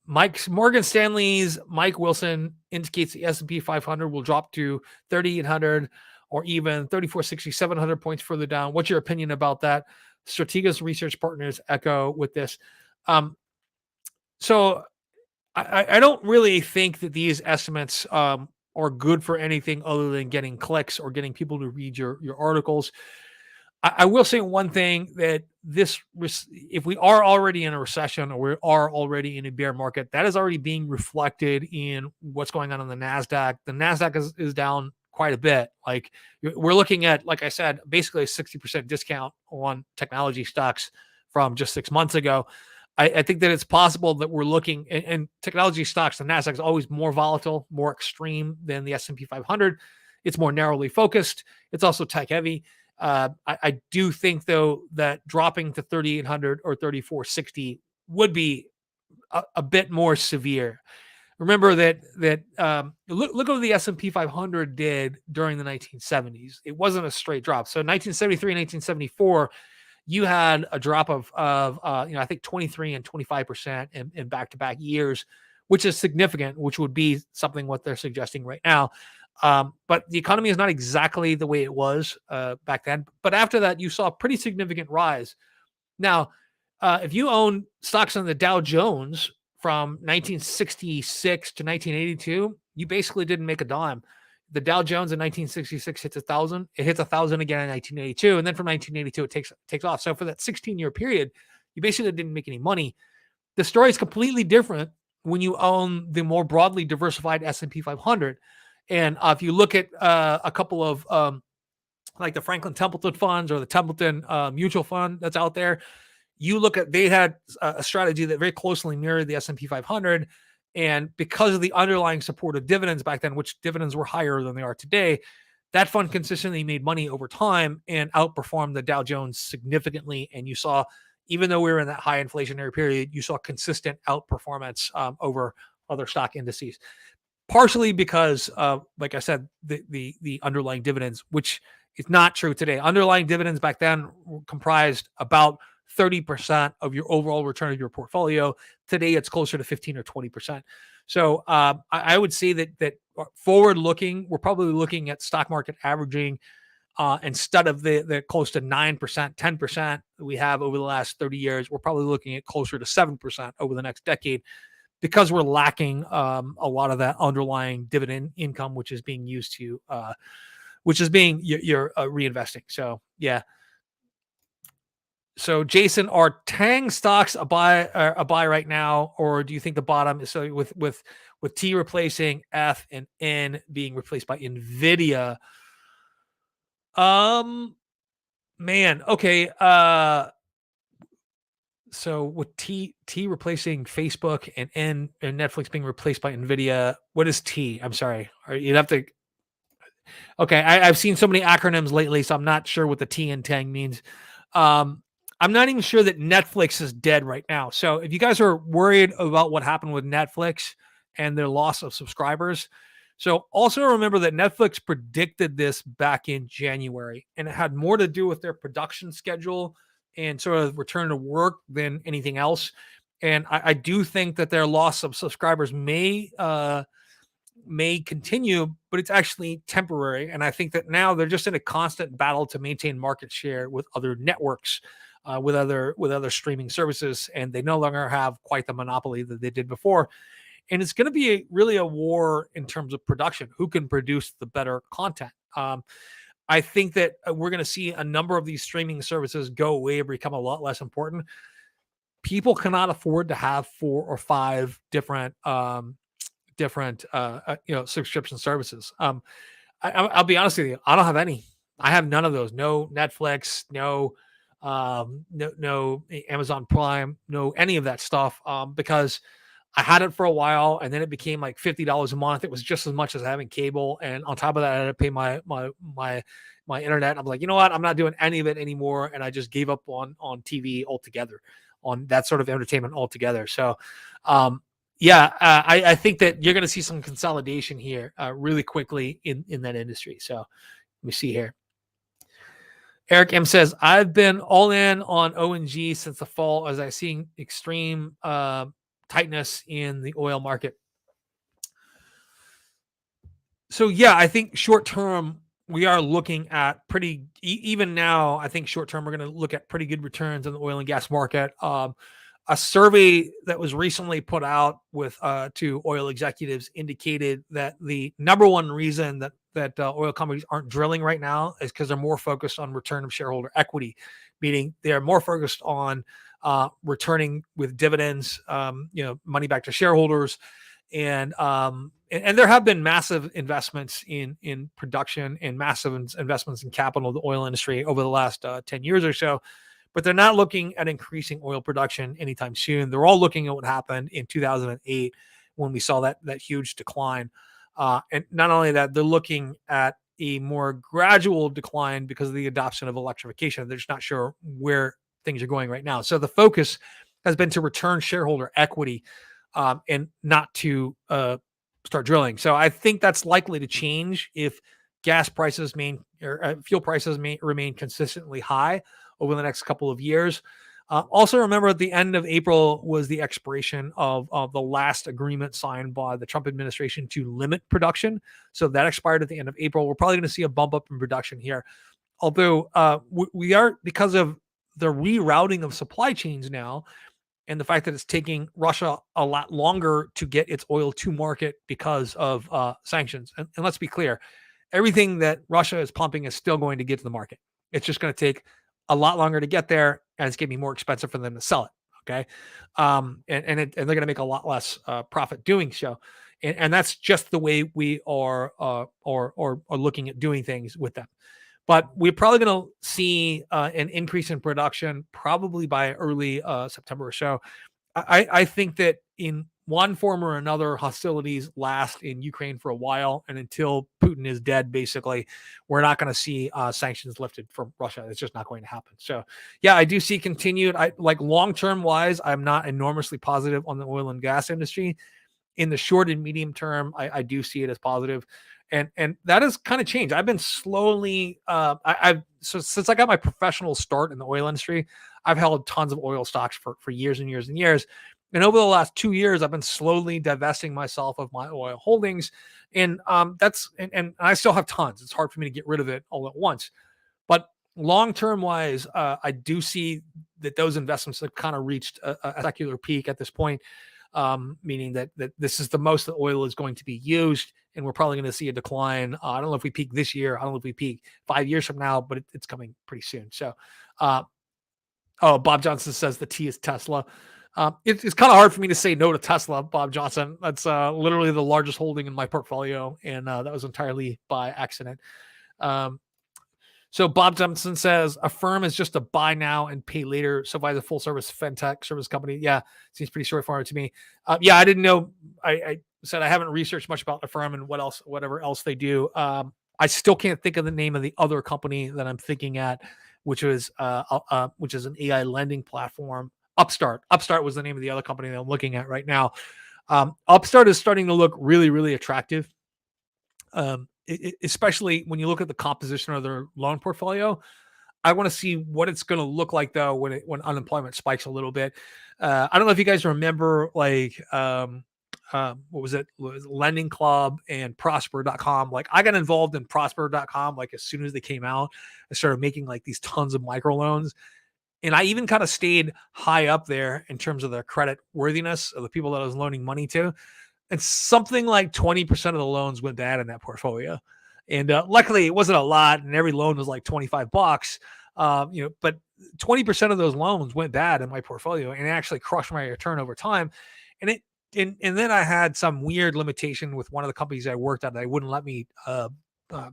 Morgan Stanley's Mike Wilson indicates the S&P 500 will drop to 3,800 or even 3,460, 700 points further down. What's your opinion about that? Strategas research partners echo with this. So I don't really think that these estimates are good for anything other than getting clicks or getting people to read your articles. I will say one thing, that if we are already in a recession or we are already in a bear market, that is already being reflected in what's going on the NASDAQ. The NASDAQ is down quite a bit. Like we're looking at, like I said, basically a 60% discount on technology stocks from just 6 months ago. I think that it's possible that we're looking, and technology stocks, the Nasdaq is always more volatile, more extreme than the S&P 500. It's more narrowly focused. It's also tech heavy. I do think, though, that dropping to 3,800 or 3,460 would be a bit more severe. Remember that look what the S&P 500 did during the 1970s. It wasn't a straight drop. So 1973 and 1974, you had a drop of I think 23 and 25% in back-to-back years, which is significant, which would be something what they're suggesting right now. But the economy is not exactly the way it was back then. But after that, you saw a pretty significant rise. Now, if you own stocks on the Dow Jones from 1966 to 1982, you basically didn't make a dime. The Dow Jones in 1966 hits 1,000. It hits 1,000 again in 1982, and then from 1982 it takes off. So for that 16-year period, you basically didn't make any money. The story is completely different when you own the more broadly diversified S&P 500. And if you look at a couple of like the Franklin Templeton funds or the Templeton mutual fund that's out there, you look at, they had a strategy that very closely mirrored the S&P 500. And because of the underlying support of dividends back then, which dividends were higher than they are today, that fund consistently made money over time and outperformed the Dow Jones significantly. And you saw, even though we were in that high inflationary period, you saw consistent outperformance over other stock indices. Partially because, like I said, the underlying dividends, which is not true today. Underlying dividends back then comprised about 30% of your overall return of your portfolio. Today, it's closer to 15 or 20%. So I would say that forward looking, we're probably looking at stock market averaging instead of the close to 9%, 10% we have over the last 30 years. We're probably looking at closer to 7% over the next decade, because we're lacking a lot of that underlying dividend income, which is being used to, you're reinvesting. So yeah. So Jason, are Tang stocks a buy right now, or do you think the bottom is, so with T replacing F and N being replaced by Nvidia? Man, okay. So with T replacing Facebook and N and Netflix being replaced by Nvidia, what is T? I'm sorry. You'd have to. Okay, I've seen so many acronyms lately, so I'm not sure what the T and Tang means. I'm not even sure that Netflix is dead right now. So if you guys are worried about what happened with Netflix and their loss of subscribers, so also remember that Netflix predicted this back in January, and it had more to do with their production schedule and sort of return to work than anything else. And I do think that their loss of subscribers may continue, but it's actually temporary. And I think that now they're just in a constant battle to maintain market share with other networks, with other streaming services, and they no longer have quite the monopoly that they did before. And it's going to be really a war in terms of production. Who can produce the better content? I think that we're going to see a number of these streaming services go away and become a lot less important. People cannot afford to have 4 or 5 different subscription services. I'll be honest with you, I don't have any. I have none of those. No Netflix, no Amazon Prime, no any of that stuff, because I had it for a while, and then it became like $50 a month. It was just as much as having cable, and on top of that, I had to pay my internet. I'm like, you know what? I'm not doing any of it anymore, and I just gave up on TV altogether, on that sort of entertainment altogether. So, I think that you're going to see some consolidation here really quickly in that industry. So let me see here. Eric M says, I've been all in on O&G since the fall as I seen extreme tightness in the oil market. So yeah, I think short term we are looking at pretty, even now, I think short term we're going to look at pretty good returns in the oil and gas market. A survey that was recently put out with to oil executives indicated that the number one reason that oil companies aren't drilling right now is because they're more focused on return of shareholder equity, meaning they're more focused on returning with dividends, money back to shareholders, And there have been massive investments in production and massive investments in capital in the oil industry over the last 10 years or so, but they're not looking at increasing oil production anytime soon. They're all looking at what happened in 2008 when we saw that huge decline. And not only that, they're looking at a more gradual decline because of the adoption of electrification. They're just not sure where things are going right now. So the focus has been to return shareholder equity, and not to start drilling. So I think that's likely to change if gas prices fuel prices may remain consistently high over the next couple of years. Also, remember at the end of April was the expiration of the last agreement signed by the Trump administration to limit production. So that expired at the end of April. We're probably going to see a bump up in production here. Although we are, because of the rerouting of supply chains now, and the fact that it's taking Russia a lot longer to get its oil to market because of sanctions. And let's be clear, everything that Russia is pumping is still going to get to the market. It's just going to take a lot longer to get there, and it's going to be more expensive for them to sell it. Okay, and they're going to make a lot less profit doing so. And that's just the way we are looking at doing things with them. But we're probably going to see an increase in production probably by early September or so. I think that in one form or another, hostilities last in Ukraine for a while, and until Putin is dead, basically, we're not going to see sanctions lifted from Russia. It's just not going to happen. So, yeah, I do see continued. Like long-term wise, I'm not enormously positive on the oil and gas industry. In the short and medium term, I do see it as positive. And that has kind of changed. I've been slowly, so since I got my professional start in the oil industry, I've held tons of oil stocks for years and years and years. And over the last 2 years, I've been slowly divesting myself of my oil holdings. And and I still have tons. It's hard for me to get rid of it all at once. But long-term wise, I do see that those investments have kind of reached a secular peak at this point. Meaning that this is the most that oil is going to be used, and we're probably going to see a decline. I don't know if we peak this year. I don't know if we peak 5 years from now, but it's coming pretty soon. So, Bob Johnson says the T is Tesla. It's kind of hard for me to say no to Tesla, Bob Johnson. That's literally the largest holding in my portfolio, and that was entirely by accident. So Bob Johnson says a firm is just a buy now and pay later. So by the full service fintech service company. Yeah, seems pretty straightforward to me. Yeah, I didn't know. I said I haven't researched much about the firm and whatever else they do. I still can't think of the name of the other company that I'm thinking at, which is an AI lending platform. Upstart. Upstart was the name of the other company that I'm looking at right now. Upstart is starting to look really, really attractive. Especially when you look at the composition of their loan portfolio. I want to see what it's going to look like though when unemployment spikes a little bit. I don't know if you guys remember what was it? Lending Club and Prosper.com. Like I got involved in Prosper.com like as soon as they came out. I started making like these tons of microloans. And I even kind of stayed high up there in terms of their credit worthiness of the people that I was loaning money to. And something like 20% of the loans went bad in that portfolio. And luckily it wasn't a lot, and every loan was like $25. But 20% of those loans went bad in my portfolio, and it actually crushed my return over time. And then I had some weird limitation with one of the companies I worked at. They wouldn't let me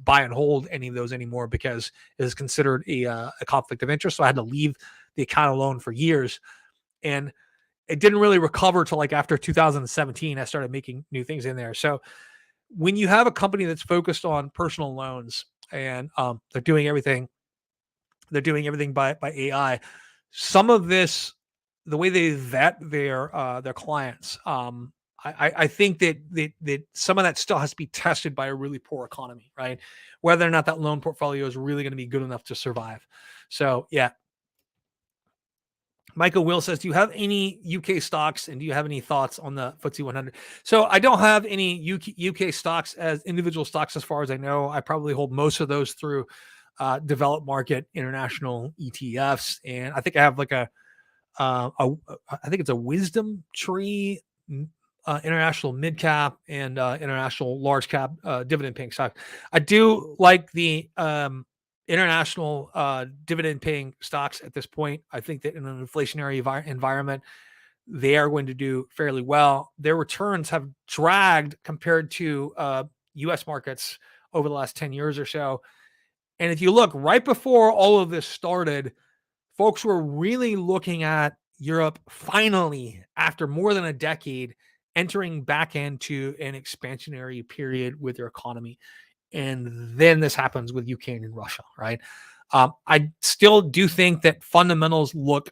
buy and hold any of those anymore because it is considered a conflict of interest. So I had to leave the account alone for years. And it didn't really recover till like after 2017. I started making new things in there. So when you have a company that's focused on personal loans and they're doing everything by AI, some of this, the way they vet their clients, I think that some of that still has to be tested by a really poor economy, right? Whether or not that loan portfolio is really going to be good enough to survive. So yeah. Michael Will says, do you have any UK stocks, and do you have any thoughts on the Ftse 100? So I don't have any UK stocks as individual stocks as far as I know. I probably hold most of those through developed market international ETFs. And I think I have like I think it's a Wisdom Tree international mid cap and international large cap dividend paying stock. I do like the international dividend paying stocks at this point. I think that in an inflationary environment, they are going to do fairly well. Their returns have dragged compared to U.S. markets over the last 10 years or so. And if you look right before all of this started, folks were really looking at Europe finally, after more than a decade, entering back into an expansionary period with their economy. And then this happens with Ukraine and Russia, right? I still do think that fundamentals look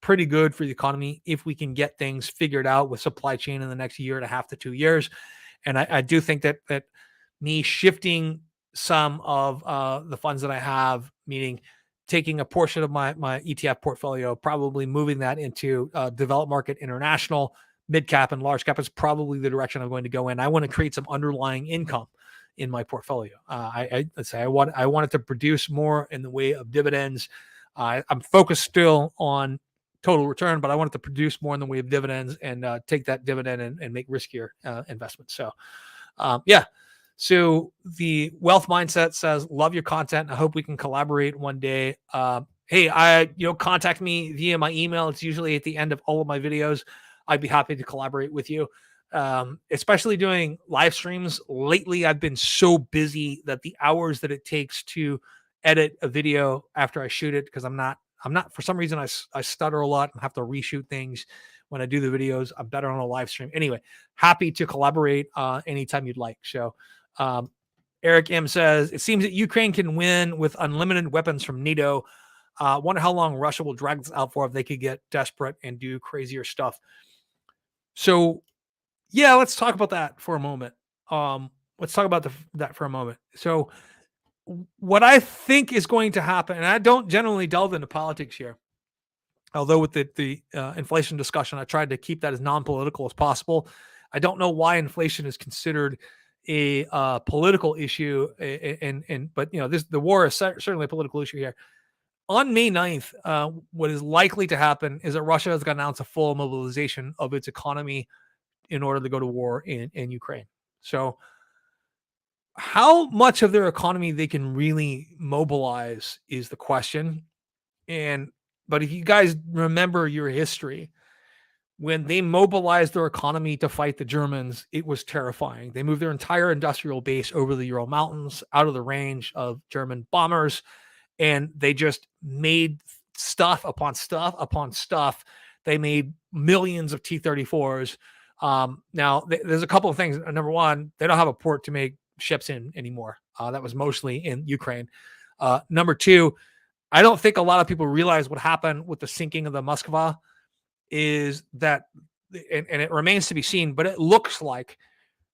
pretty good for the economy if we can get things figured out with supply chain in the next year and a half to 2 years. And I do think that me shifting some of the funds that I have, meaning taking a portion of my ETF portfolio, probably moving that into developed market, international, mid cap, and large cap is probably the direction I'm going to go in. I want to create some underlying income in my portfolio. Let's say I want it to produce more in the way of dividends. I'm focused still on total return, but I want it to produce more in the way of dividends and take that dividend and make riskier investments. So, yeah. So the wealth mindset says, love your content. I hope we can collaborate one day. Hey, contact me via my email. It's usually at the end of all of my videos. I'd be happy to collaborate with you. Especially doing live streams. Lately, I've been so busy that the hours that it takes to edit a video after I shoot it, because I'm not, for some reason, I stutter a lot and have to reshoot things when I do the videos. I'm better on a live stream. Anyway, happy to collaborate anytime you'd like. So, Eric M says, it seems that Ukraine can win with unlimited weapons from NATO. Wonder how long Russia will drag this out for if they could get desperate and do crazier stuff. So, yeah, let's talk about that for a moment. Let's talk about that for a moment. So, what I think is going to happen, and I don't generally delve into politics here, although with the inflation discussion, I tried to keep that as non-political as possible. I don't know why inflation is considered a political issue, but the war is certainly a political issue here. On May 9th, what is likely to happen is that Russia is going to announce a full mobilization of its economy in order to go to war in Ukraine. So how much of their economy they can really mobilize is the question. But if you guys remember your history, when they mobilized their economy to fight the Germans, it was terrifying. They moved their entire industrial base over the Ural Mountains, out of the range of German bombers, and they just made stuff upon stuff upon stuff. They made millions of T-34s. Now, there's a couple of things. Number one, they don't have a port to make ships in anymore. That was mostly in Ukraine. Number two, I don't think a lot of people realize what happened with the sinking of the Moskva is that, and it remains to be seen, but it looks like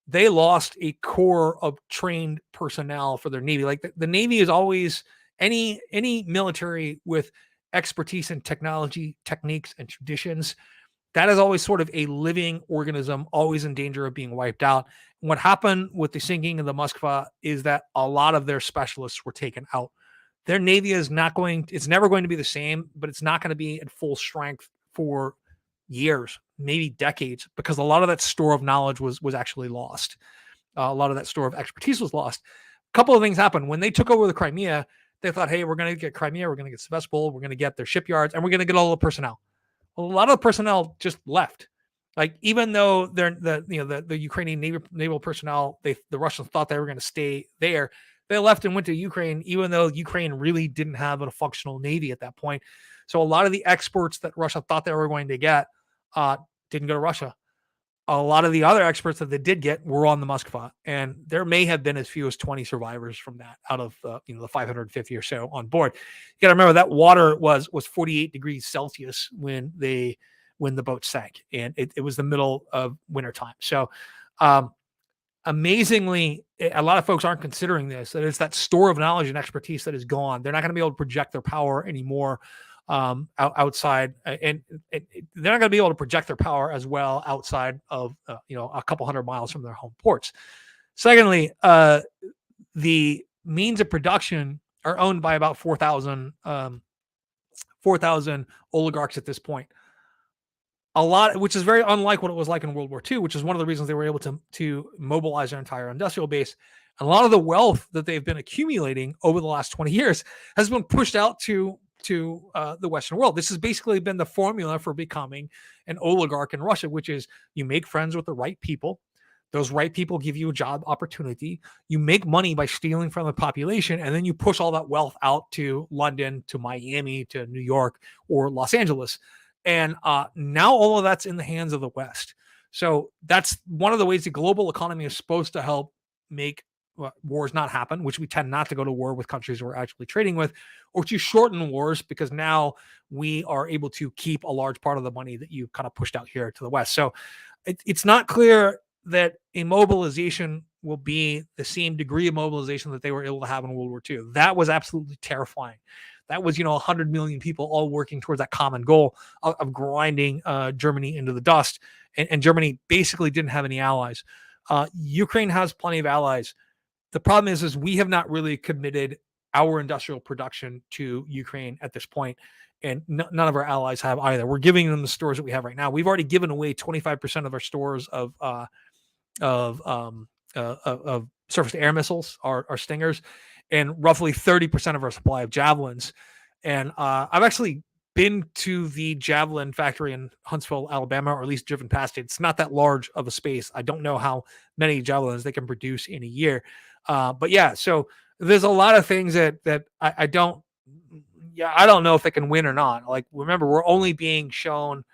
they lost a core of trained personnel for their Navy. Like the Navy is always, any military with expertise in technology, techniques, and traditions, that is always sort of a living organism, always in danger of being wiped out. And what happened with the sinking of the Moskva is that a lot of their specialists were taken out. Their Navy is it's never going to be the same, but it's not going to be at full strength for years, maybe decades, because a lot of that store of knowledge was actually lost. A lot of that store of expertise was lost. A couple of things happened. When they took over the Crimea, they thought, hey, we're going to get Crimea, we're going to get Sevastopol, we're going to get their shipyards, and we're going to get all the personnel. Well, a lot of the personnel just left. Like, even though the Ukrainian naval personnel, the Russians thought they were going to stay there, they left and went to Ukraine, even though Ukraine really didn't have a functional Navy at that point. So a lot of the experts that Russia thought they were going to get didn't go to Russia. A lot of the other experts that they did get were on the Moskva, and there may have been as few as 20 survivors from that out of the 550 or so on board. You got to remember that water was 48 degrees Celsius when the boat sank, and it was the middle of wintertime. So amazingly, a lot of folks aren't considering this, that it's that store of knowledge and expertise that is gone. They're not going to be able to project their power anymore outside, and they're not going to be able to project their power as well outside of a couple hundred miles from their home ports. Secondly, the means of production are owned by about 4,000 oligarchs at this point. A lot, which is very unlike what it was like in World War II, which is one of the reasons they were able to mobilize their entire industrial base. A lot of the wealth that they've been accumulating over the last 20 years has been pushed out to to the Western world. This has basically been the formula for becoming an oligarch in Russia, which is you make friends with the right people. Those right people give you a job opportunity. You make money by stealing from the population, and then you push all that wealth out to London, to Miami, to New York, or Los Angeles. And now all of that's in the hands of the West. So that's one of the ways the global economy is supposed to help make wars not happen, which we tend not to go to war with countries we're actually trading with, or to shorten wars because now we are able to keep a large part of the money that you kind of pushed out here to the West. So it's not clear that a mobilization will be the same degree of mobilization that they were able to have in World War II. That was absolutely terrifying. That was, 100 million people all working towards that common goal of grinding Germany into the dust. And Germany basically didn't have any allies. Ukraine has plenty of allies. The problem is we have not really committed our industrial production to Ukraine at this point, and none of our allies have either. We're giving them the stores that we have right now. We've already given away 25% of our stores of surface-to-air missiles, our Stingers, and roughly 30% of our supply of javelins. And I've actually been to the Javelin factory in Huntsville, Alabama, or at least driven past it. It's not that large of a space. I don't know how many javelins they can produce in a year. But yeah, so there's a lot of things that I don't know if they can win or not. Like, remember, we're only being shown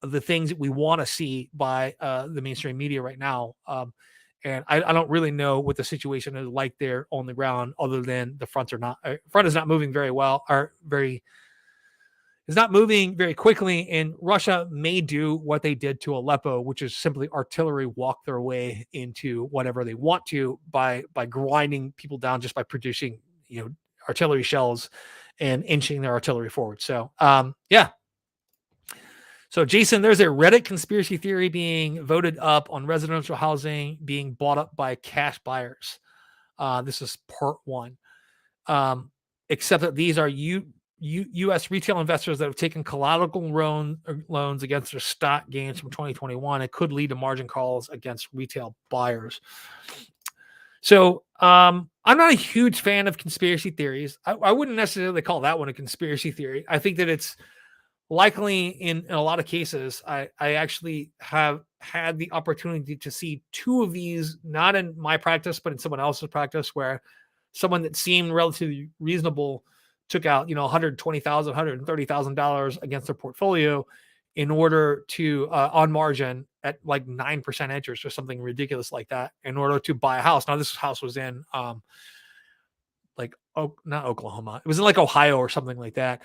the things that we want to see by the mainstream media right now. And I don't really know what the situation is like there on the ground, other than the front is not moving very well, is not moving very quickly. And Russia may do what they did to Aleppo, which is simply artillery walk their way into whatever they want to by grinding people down just by producing, artillery shells and inching their artillery forward. So, yeah. So, Jason, there's a Reddit conspiracy theory being voted up on residential housing being bought up by cash buyers. This is part one. Except that these are U.S. retail investors that have taken collateral loans against their stock gains from 2021. It could lead to margin calls against retail buyers. So I'm not a huge fan of conspiracy theories. I wouldn't necessarily call that one a conspiracy theory. I think that it's likely in a lot of cases. I actually have had the opportunity to see two of these, not in my practice, but in someone else's practice, where someone that seemed relatively reasonable took out, $120,000, $130,000 against their portfolio in order to, on margin at like 9% interest or something ridiculous like that, in order to buy a house. Now, this house was in, not Oklahoma. It was in like Ohio or something like that.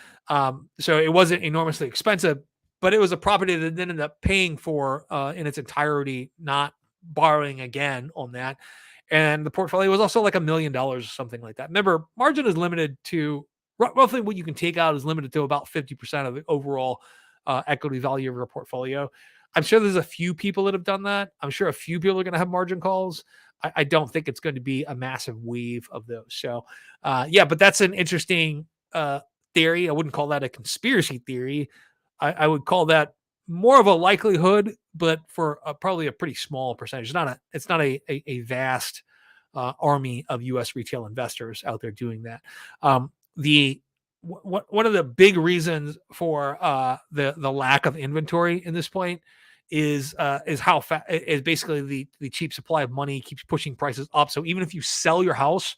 So it wasn't enormously expensive, but it was a property that then ended up paying for in its entirety, not borrowing again on that. And the portfolio was also like $1 million or something like that. Remember, margin is limited to roughly what you can take out is limited to about 50% of the overall equity value of your portfolio. I'm sure there's a few people that have done that. I'm sure a few people are going to have margin calls. I don't think it's going to be a massive wave of those. So, but that's an interesting theory. I wouldn't call that a conspiracy theory. I would call that more of a likelihood, but for probably a pretty small percentage. It's not a vast army of U.S. retail investors out there doing that. One of the big reasons for the lack of inventory in this point is how is basically the cheap supply of money keeps pushing prices up. So even if you sell your house,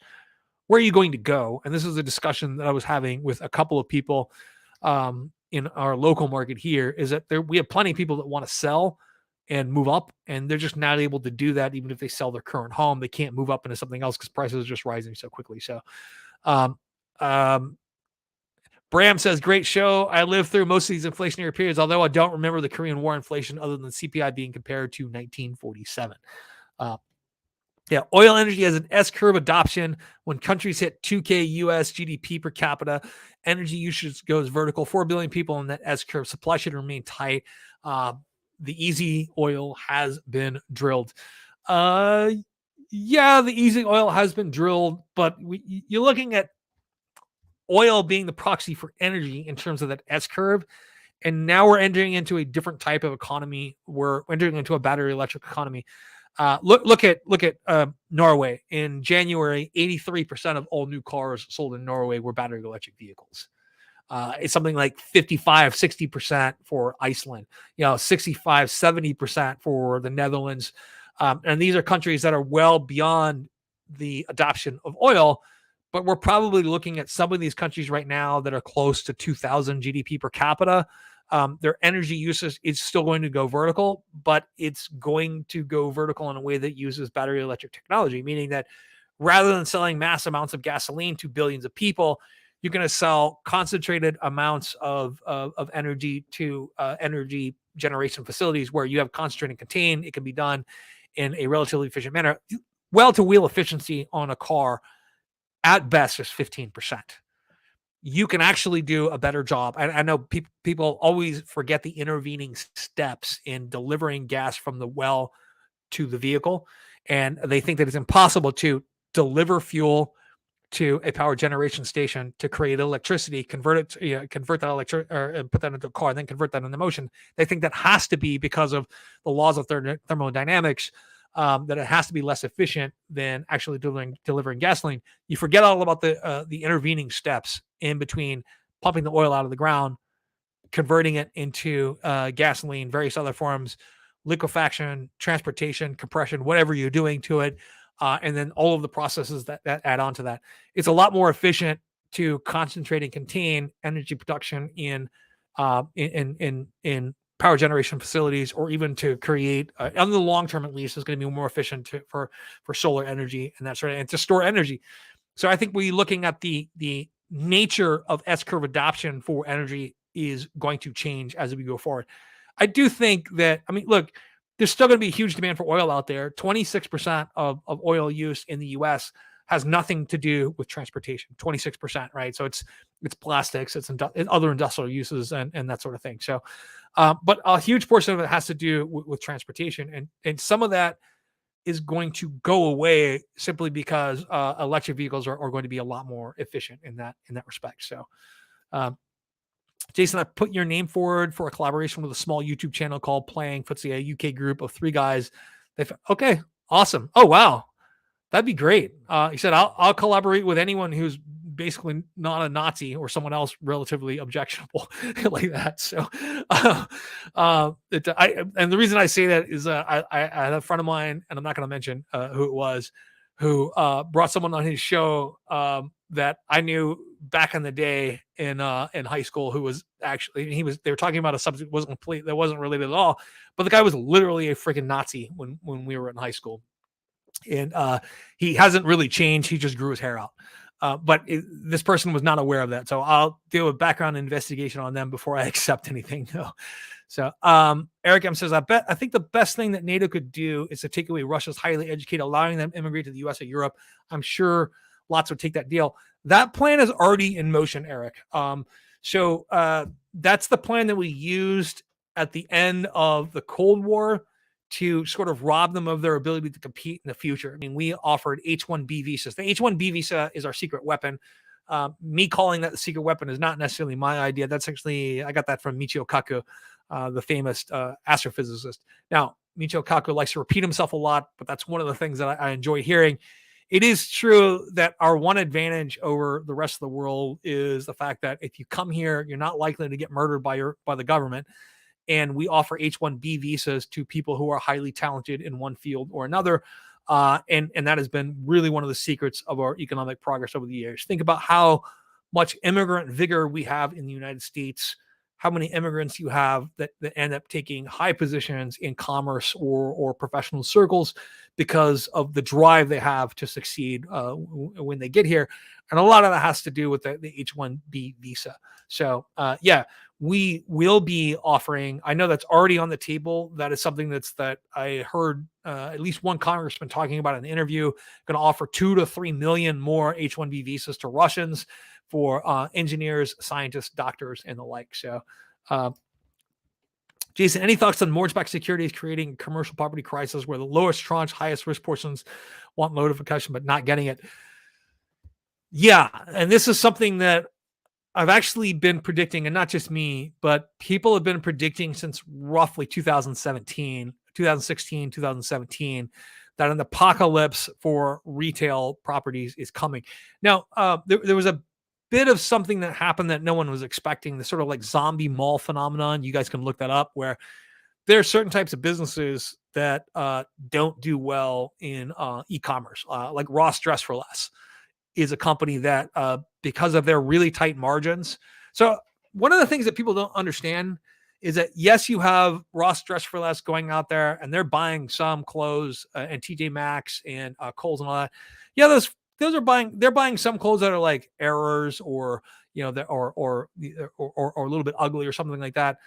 where are you going to go? And this is a discussion that I was having with a couple of people in our local market here, is that we have plenty of people that want to sell and move up, and they're just not able to do that. Even if they sell their current home, they can't move up into something else because prices are just rising so quickly. So, Bram says, great show. I lived through most of these inflationary periods, although I don't remember the Korean War inflation other than CPI being compared to 1947. Oil energy has an S-curve adoption. When countries hit 2K US GDP per capita, energy usage goes vertical. 4 billion people in that S-curve. Supply should remain tight. The easy oil has been drilled. The easy oil has been drilled, but you're looking at oil being the proxy for energy in terms of that S-curve. And now we're entering into a different type of economy. We're entering into a battery electric economy. Look at Norway. In January, 83% of all new cars sold in Norway were battery electric vehicles. It's something like 55, 60% for Iceland, 65, 70% for the Netherlands. And these are countries that are well beyond the adoption of oil, but we're probably looking at some of these countries right now that are close to 2,000 GDP per capita. Their energy usage is still going to go vertical, but it's going to go vertical in a way that uses battery electric technology, meaning that rather than selling mass amounts of gasoline to billions of people, you're going to sell concentrated amounts of energy to energy generation facilities where you have concentrated and contained. It can be done in a relatively efficient manner. Well-to-wheel efficiency on a car at best is 15%. You can actually do a better job. I know people always forget the intervening steps in delivering gas from the well to the vehicle, and they think that it's impossible to deliver fuel to a power generation station to create electricity, convert that or put that into a car, and then convert that into motion. They think that has to be because of the laws of thermodynamics, that it has to be less efficient than actually delivering gasoline. You forget all about the intervening steps in between pumping the oil out of the ground, converting it into gasoline, various other forms, liquefaction, transportation, compression, whatever you're doing to it, and then all of the processes that add on to that. It's a lot more efficient to concentrate and contain energy production in power generation facilities, or even to create, on the long term at least, is going to be more efficient for solar energy and that sort of, and to store energy. So I think we're looking at the nature of S-curve adoption for energy is going to change as we go forward. I do think that, look, there's still going to be a huge demand for oil out there. 26% of oil use in the US has nothing to do with transportation. 26%, right? So it's plastics, it's other industrial uses and that sort of thing. So, but a huge portion of it has to do with transportation, and some of that is going to go away simply because electric vehicles are going to be a lot more efficient in that respect. So, Jason, I put your name forward for a collaboration with a small YouTube channel called Playing Ftse, a UK group of 3 guys. Okay, awesome. Oh, wow. That'd be great. He said, I'll collaborate with anyone who's basically not a Nazi or someone else relatively objectionable like that. So, and the reason I say that is I had a friend of mine, and I'm not going to mention who it was, who brought someone on his show that I knew back in the day in high school, who was actually, they were talking about a subject that wasn't related at all, but the guy was literally a freaking Nazi when we were in high school. And he hasn't really changed. He just grew his hair out. But this person was not aware of that. So I'll do a background investigation on them before I accept anything. So Eric M says, I think the best thing that NATO could do is to take away Russia's highly educated, allowing them to immigrate to the US or Europe. I'm sure lots would take that deal. That plan is already in motion, Eric. So that's the plan that we used at the end of the Cold War to sort of rob them of their ability to compete in the future. We offered H-1B visas. The H-1B visa is our secret weapon. Me calling that the secret weapon is not necessarily my idea. That's actually, I got that from Michio Kaku, the famous astrophysicist. Now, Michio Kaku likes to repeat himself a lot, but that's one of the things that I enjoy hearing. It is true that our one advantage over the rest of the world is the fact that if you come here, you're not likely to get murdered by the government. And we offer H-1B visas to people who are highly talented in one field or another. And that has been really one of the secrets of our economic progress over the years. Think about how much immigrant vigor we have in the United States, how many immigrants you have that end up taking high positions in commerce or professional circles because of the drive they have to succeed when they get here. And a lot of that has to do with the H-1B visa. So, we will be offering, I know that's already on the table. That is something that I heard at least one congressman talking about in an interview, going to offer 2 to 3 million more H-1B visas to Russians for engineers, scientists, doctors, and the like. So, Jason, any thoughts on mortgage-backed securities creating commercial property crisis where the lowest tranche, highest risk portions want notification but not getting it? Yeah, and this is something that I've actually been predicting, and not just me, but people have been predicting since roughly 2016, 2017, that an apocalypse for retail properties is coming. Now, there was a bit of something that happened that no one was expecting, the sort of like zombie mall phenomenon. You guys can look that up, where there are certain types of businesses that don't do well in e-commerce, like Ross Dress for Less is a company that because of their really tight margins. So one of the things that people don't understand is that, yes, you have Ross Dress for Less going out there and they're buying some clothes and TJ Maxx and Kohl's and all that. Yeah, those are they're buying some clothes that are like errors, or or a little bit ugly or something like that.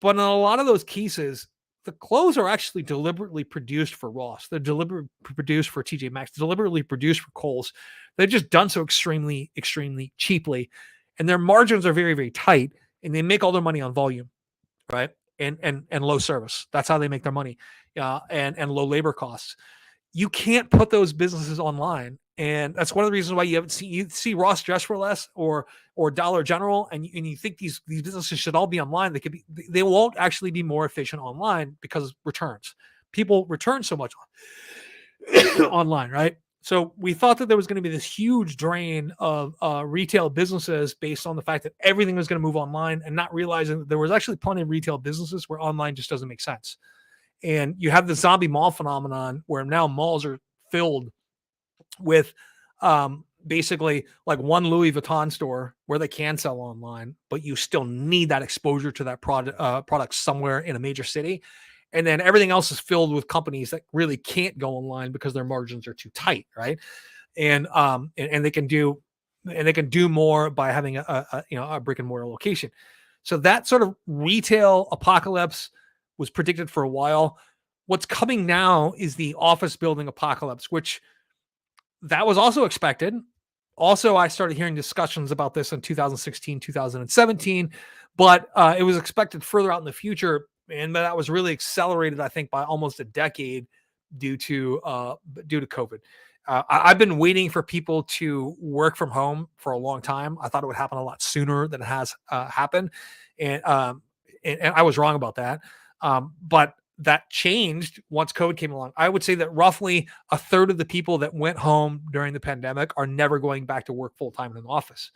But in a lot of those cases, the clothes are actually deliberately produced for Ross. They're deliberately produced for TJ Maxx, deliberately produced for Kohl's. They've just done so extremely, extremely cheaply. And their margins are very, very tight. And they make all their money on volume, right? And low service. That's how they make their money. And low labor costs. You can't put those businesses online, and that's one of the reasons why you see Ross Dress for Less or Dollar General, and you think these businesses should all be online. They won't actually be more efficient online because returns. People return so much online, right? So we thought that there was going to be this huge drain of retail businesses based on the fact that everything was going to move online, and not realizing that there was actually plenty of retail businesses where online just doesn't make sense. And you have the zombie mall phenomenon where now malls are filled with basically like one Louis Vuitton store where they can sell online, but you still need that exposure to that product somewhere in a major city. And then everything else is filled with companies that really can't go online because their margins are too tight, right? And they can do more by having a brick and mortar location. So that sort of retail apocalypse was predicted for a while. What's coming now is the office building apocalypse, which that was also expected. Also, I started hearing discussions about this in 2016, 2017, but it was expected further out in the future. And that was really accelerated, I think, by almost a decade due to COVID. I've been waiting for people to work from home for a long time. I thought it would happen a lot sooner than it has happened. And I was wrong about that. But that changed once COVID came along. I would say that roughly a third of the people that went home during the pandemic are never going back to work full time in an office.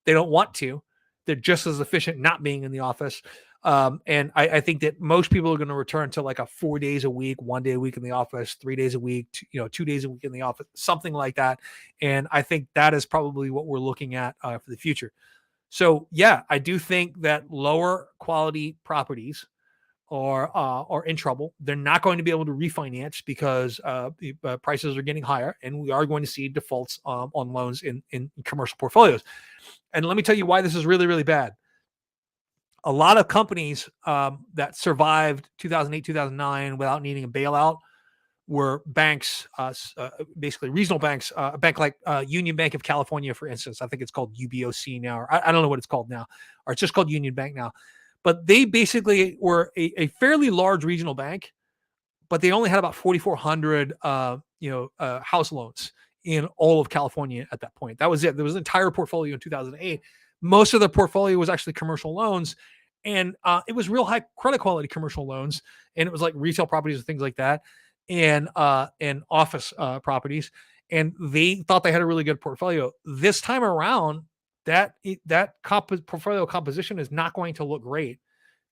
They don't want to. They're just as efficient not being in the office. And I think that most people are going to return to like a 4 days a week, 1 day a week in the office, 3 days a week, 2 days a week in the office, something like that. And I think that is probably what we're looking at for the future. So yeah, I do think that lower quality properties are in trouble. They're not going to be able to refinance because prices are getting higher, and we are going to see defaults on loans in commercial portfolios. And let me tell you why this is really, really bad. A lot of companies that survived 2008, 2009 without needing a bailout were banks, basically regional banks, a bank like Union Bank of California, for instance. I think it's called UBOC now, or I don't know what it's called now, or it's just called Union Bank now. But they basically were a fairly large regional bank, but they only had about 4,400 house loans in all of California at that point. That was it. There was an entire portfolio in 2008. Most of the portfolio was actually commercial loans, and it was real high credit quality commercial loans, and it was like retail properties and things like that, and office properties. And they thought they had a really good portfolio. This time around, portfolio composition is not going to look great.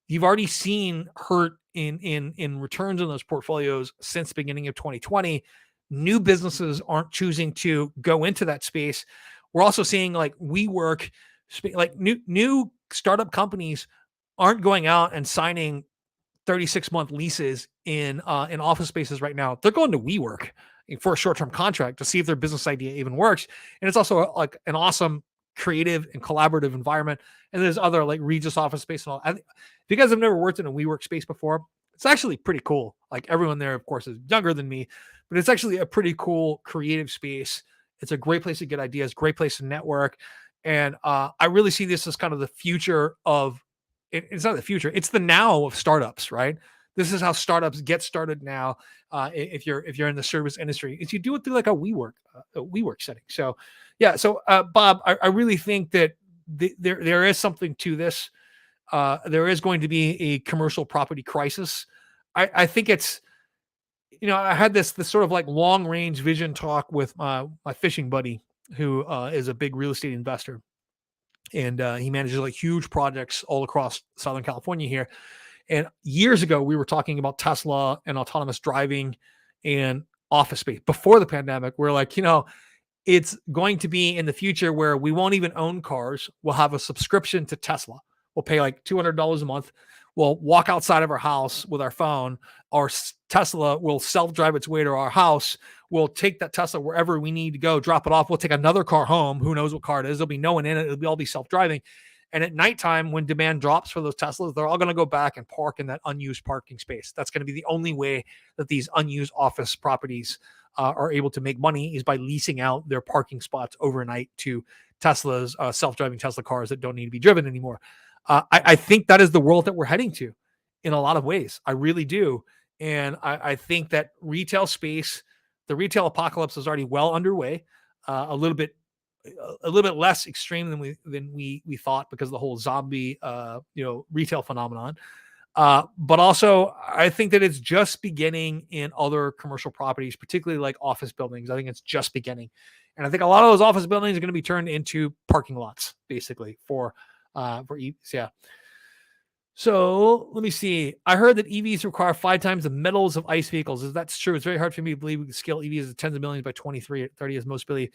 You've already seen hurt in returns in those portfolios since the beginning of 2020. New businesses aren't choosing to go into that space. We're also seeing like WeWork, like new startup companies aren't going out and signing 36-month leases in office spaces right now. They're going to WeWork for a short-term contract to see if their business idea even works. And it's also like an awesome creative and collaborative environment. And there's other like Regis office space and all. If you guys have never worked in a WeWork space before, it's actually pretty cool. Like everyone there, of course, is younger than me, but it's actually a pretty cool creative space. It's a great place to get ideas, great place to network. And I really see this as kind of the future of it's not the future, it's the now of startups, right? This is how startups get started now. If you're in the service industry, is you do it through like a WeWork setting. So yeah. So Bob, I really think that there is something to this. There is going to be a commercial property crisis. I think it's, I had this sort of like long range vision talk with my fishing buddy, who is a big real estate investor. and he manages like huge projects all across Southern California here. And years ago, we were talking about Tesla and autonomous driving and office space before the pandemic. We're like, it's going to be in the future where we won't even own cars. We'll have a subscription to Tesla. We'll pay like $200 a month. We'll walk outside of our house with our phone. Our Tesla will self-drive its way to our house. We'll take that Tesla wherever we need to go, drop it off. We'll take another car home. Who knows what car it is? There'll be no one in it. It'll all be self-driving. And at nighttime, when demand drops for those Teslas, they're all going to go back and park in that unused parking space. That's going to be the only way that these unused office properties are able to make money, is by leasing out their parking spots overnight to Teslas, self-driving Tesla cars that don't need to be driven anymore. I think that is the world that we're heading to in a lot of ways. I really do. And I think that retail space, the retail apocalypse is already well underway, a little bit less extreme than we thought because of the whole zombie retail phenomenon. But also, I think that it's just beginning in other commercial properties, particularly like office buildings. I think it's just beginning. And I think a lot of those office buildings are going to be turned into parking lots, basically, for EVs. Yeah. So let me see. I heard that EVs require 5 times the metals of ICE vehicles. Is that true? It's very hard for me to believe we can scale EVs to tens of millions by 2030, as most believe.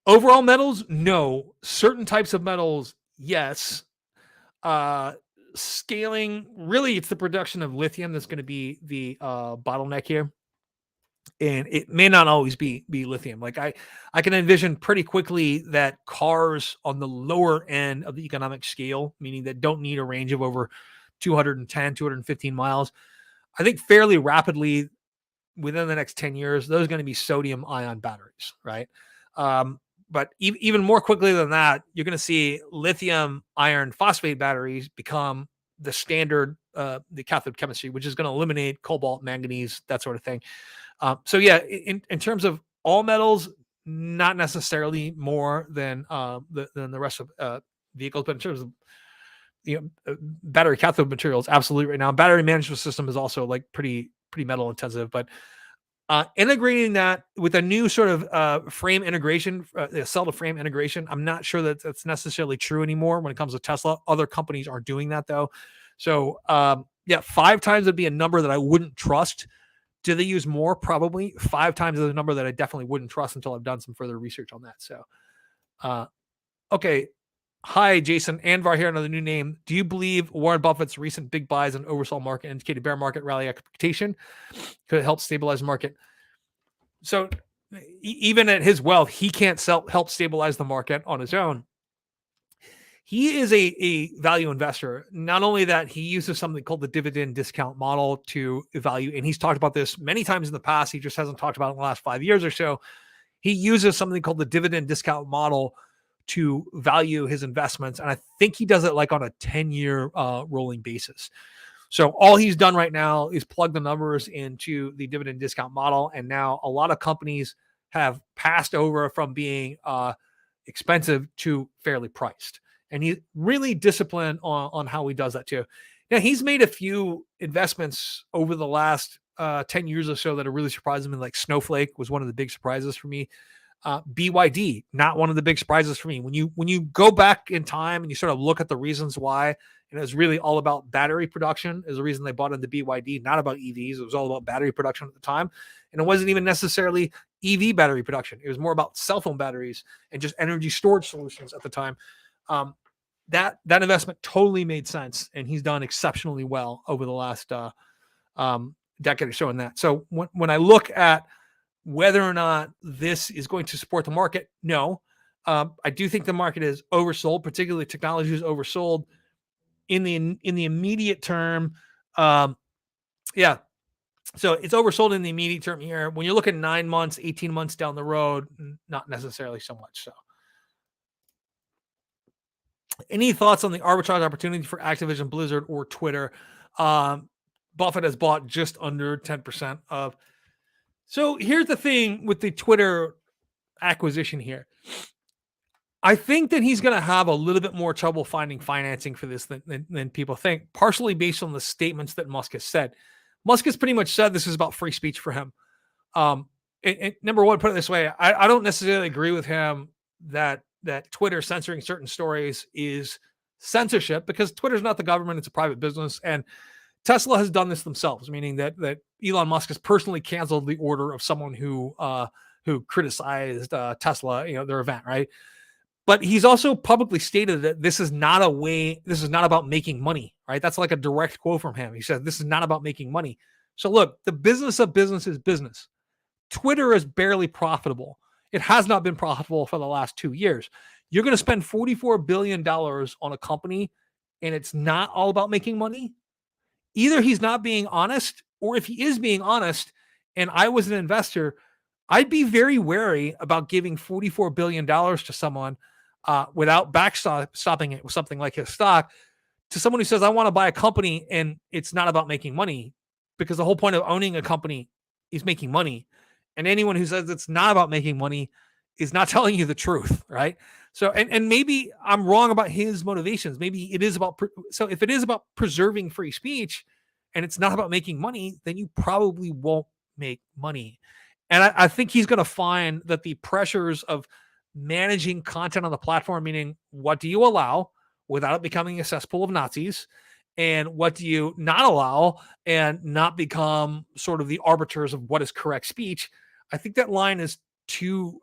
Overall metals, no. Certain types of metals, yes. Scaling, really, it's the production of lithium that's going to be the bottleneck here. And it may not always be lithium. Like I can envision pretty quickly that cars on the lower end of the economic scale, meaning that don't need a range of over 210, 215 miles, I think fairly rapidly within the next 10 years, those are going to be sodium ion batteries, right? But even more quickly than that, you're going to see lithium iron phosphate batteries become the standard, the cathode chemistry, which is going to eliminate cobalt, manganese, that sort of thing. So yeah, in terms of all metals, not necessarily more than the rest of vehicles, but in terms of battery cathode materials, absolutely right now. Battery management system is also like pretty metal intensive, but integrating that with a new sort of frame integration, cell to frame integration, I'm not sure that that's necessarily true anymore when it comes to Tesla. Other companies are doing that though. So yeah, 5 times would be a number that I wouldn't trust. Do they use more? Probably. 5 times is a number that I definitely wouldn't trust until I've done some further research on that. So, okay. Hi, Jason. Anvar here, another new name. Do you believe Warren Buffett's recent big buys and oversold market indicated bear market rally expectation could help stabilize the market? So even at his wealth, he can't help stabilize the market on his own. He is a value investor. Not only that, he uses something called the dividend discount model to evaluate, and he's talked about this many times in the past. He just hasn't talked about it in the last 5 years or so. He uses something called the dividend discount model to value his investments. And I think he does it like on a 10-year rolling basis. So all he's done right now is plug the numbers into the dividend discount model. And now a lot of companies have passed over from being expensive to fairly priced. And he's really disciplined on how he does that too. Now, he's made a few investments over the last 10 years or so that are really surprising me. Like Snowflake was one of the big surprises for me. BYD, not one of the big surprises for me. When you go back in time and you sort of look at the reasons why, and it was really all about battery production is the reason they bought into BYD, not about EVs. It was all about battery production at the time. And it wasn't even necessarily EV battery production. It was more about cell phone batteries and just energy storage solutions at the time. That investment totally made sense, and he's done exceptionally well over the last decade or so in that. So when I look at whether or not this is going to support the market, no. I do think the market is oversold, particularly technology is oversold in the immediate term. Yeah. So it's oversold in the immediate term here. When you look at 9 months, 18 months down the road, not necessarily so much. So any thoughts on the arbitrage opportunity for Activision Blizzard or Twitter? Buffett has bought just under 10% of. So here's the thing with the Twitter acquisition here. I think that he's going to have a little bit more trouble finding financing for this than people think, partially based on the statements that Musk has said. Musk has pretty much said this is about free speech for him. And number one, put it this way, I don't necessarily agree with him that Twitter censoring certain stories is censorship, because Twitter's not the government, it's a private business. And Tesla has done this themselves, meaning that Elon Musk has personally canceled the order of someone who criticized Tesla, their event, right? But he's also publicly stated that this is not about making money, right? That's like a direct quote from him. He said, this is not about making money. So look, the business of business is business. Twitter is barely profitable. It has not been profitable for the last 2 years. You're going to spend $44 billion on a company and it's not all about making money. Either he's not being honest, or if he is being honest and I was an investor, I'd be very wary about giving $44 billion to someone without backstopping it with something like his stock, to someone who says, I want to buy a company and it's not about making money, because the whole point of owning a company is making money. And anyone who says it's not about making money is not telling you the truth, right? So, and maybe I'm wrong about his motivations. Maybe it is about, so if it is about preserving free speech and it's not about making money, then you probably won't make money. And I think he's going to find that the pressures of managing content on the platform, meaning what do you allow without it becoming a cesspool of Nazis, and what do you not allow and not become sort of the arbiters of what is correct speech. I think that line is too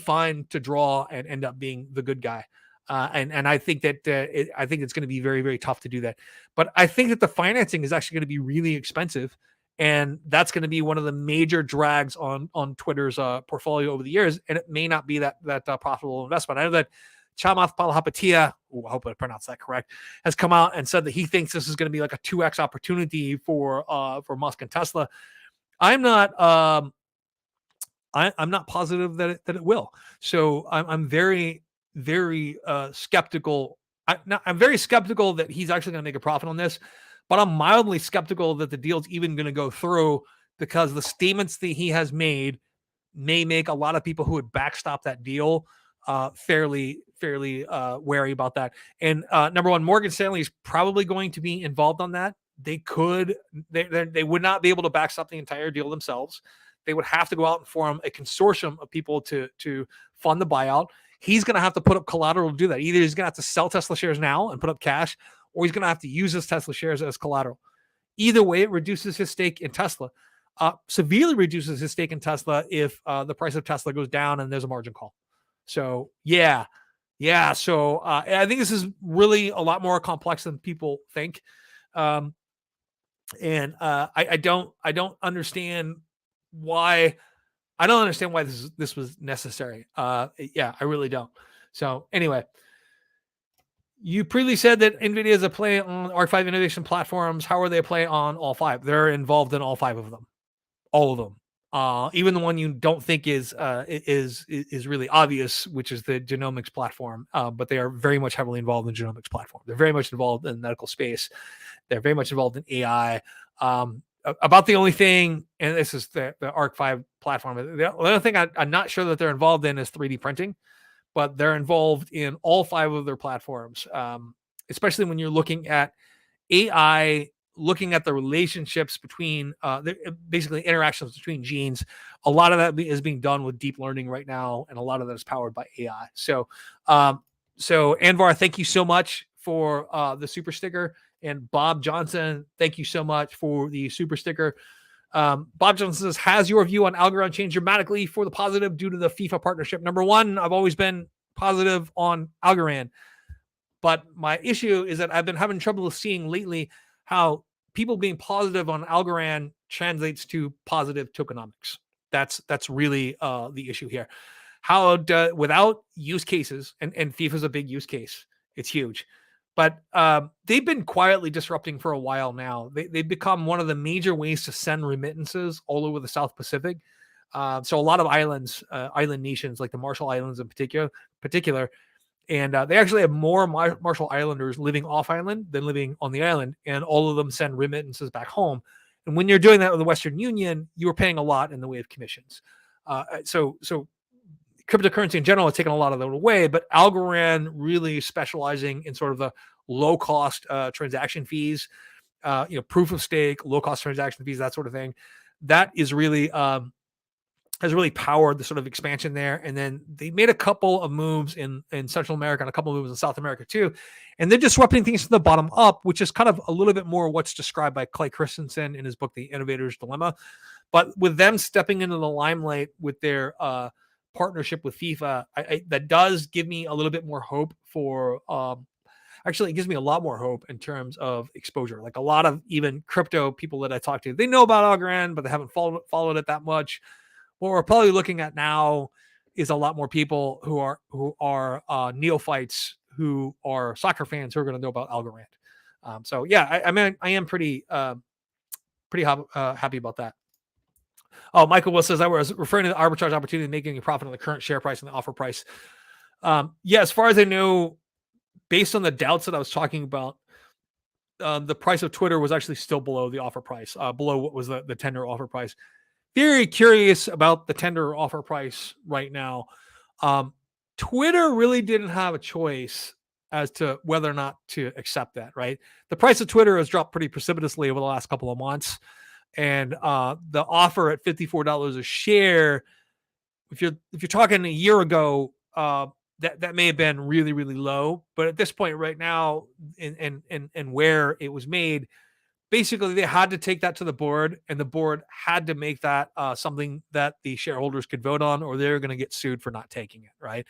fine to draw and end up being the good guy. And I think that I think it's going to be very, very tough to do that. But I think that the financing is actually going to be really expensive. And that's going to be one of the major drags on Twitter's portfolio over the years. And it may not be that profitable investment. I know that Chamath Palihapitiya, I hope I pronounced that correct, has come out and said that he thinks this is going to be like a 2x opportunity for Musk and Tesla. I'm not I'm not positive that it will. So I'm very, very skeptical. I'm very skeptical that he's actually going to make a profit on this, but I'm mildly skeptical that the deal's even going to go through, because the statements that he has made may make a lot of people who would backstop that deal fairly wary about that. And number one, Morgan Stanley is probably going to be involved on that. They would not be able to backstop the entire deal themselves. They would have to go out and form a consortium of people to fund the buyout. He's going to have to put up collateral to do that. Either he's going to have to sell Tesla shares now and put up cash, or he's going to have to use his Tesla shares as collateral. Either way, it reduces his stake in Tesla. Severely reduces his stake in Tesla if the price of Tesla goes down and there's a margin call. So yeah. So I think this is really a lot more complex than people think, and I don't understand why. I don't understand why this was necessary. Yeah, I really don't. So anyway, you previously said that NVIDIA is a play on ARC-V innovation platforms. How are they a play on all five? They're involved in all five of them. All of them. Even the one you don't think is really obvious, which is the genomics platform. But they are very much heavily involved in the genomics platform. They're very much involved in the medical space. They're very much involved in AI. About the only thing, and this is the ARC-V platform, the other thing I'm not sure that they're involved in is 3D printing, but they're involved in all five of their platforms, especially when you're looking at AI, looking at the relationships between basically interactions between genes. A lot of that is being done with deep learning right now, and a lot of that is powered by AI. So Anvar, thank you so much for the super sticker. And Bob Johnson, thank you so much for the super sticker. Bob Johnson says, has your view on Algorand changed dramatically for the positive due to the FIFA partnership? Number one, I've always been positive on Algorand, but my issue is that I've been having trouble seeing lately how people being positive on Algorand translates to positive tokenomics. That's really the issue here. Without use cases, and FIFA is a big use case. It's huge. But they've been quietly disrupting for a while now. They've become one of the major ways to send remittances all over the South Pacific. So a lot of island nations like the Marshall Islands in particular, and they actually have more Marshall Islanders living off island than living on the island, and all of them send remittances back home. And when you're doing that with the Western Union, you are paying a lot in the way of commissions. So cryptocurrency in general has taken a lot of that away, but Algorand really specializing in sort of the low-cost transaction fees, proof of stake, low-cost transaction fees, that sort of thing. That is really has really powered the sort of expansion there. And then they made a couple of moves in Central America and a couple of moves in South America too. And they're disrupting things from the bottom up, which is kind of a little bit more what's described by Clay Christensen in his book, The Innovator's Dilemma. But with them stepping into the limelight with their partnership with FIFA, that does give me a little bit more hope for actually, it gives me a lot more hope in terms of exposure. Like a lot of even crypto people that I talk to, they know about Algorand, but they haven't followed it that much. What we're probably looking at now is a lot more people who are neophytes, who are soccer fans, who are going to know about Algorand. So yeah, I am pretty happy about that. Oh, Michael Will says I was referring to the arbitrage opportunity, making a profit on the current share price and the offer price. Yeah, as far as I know, based on the doubts that I was talking about, the price of Twitter was actually still below the offer price, below what was the tender offer price. Very curious about the tender offer price right now. Twitter really didn't have a choice as to whether or not to accept that, right? The price of Twitter has dropped pretty precipitously over the last couple of months. And the offer at $54 a share, if you're talking a year ago, that may have been really, really low. But at this point right now, and where it was made, basically they had to take that to the board, and the board had to make that something that the shareholders could vote on, or they're going to get sued for not taking it, right?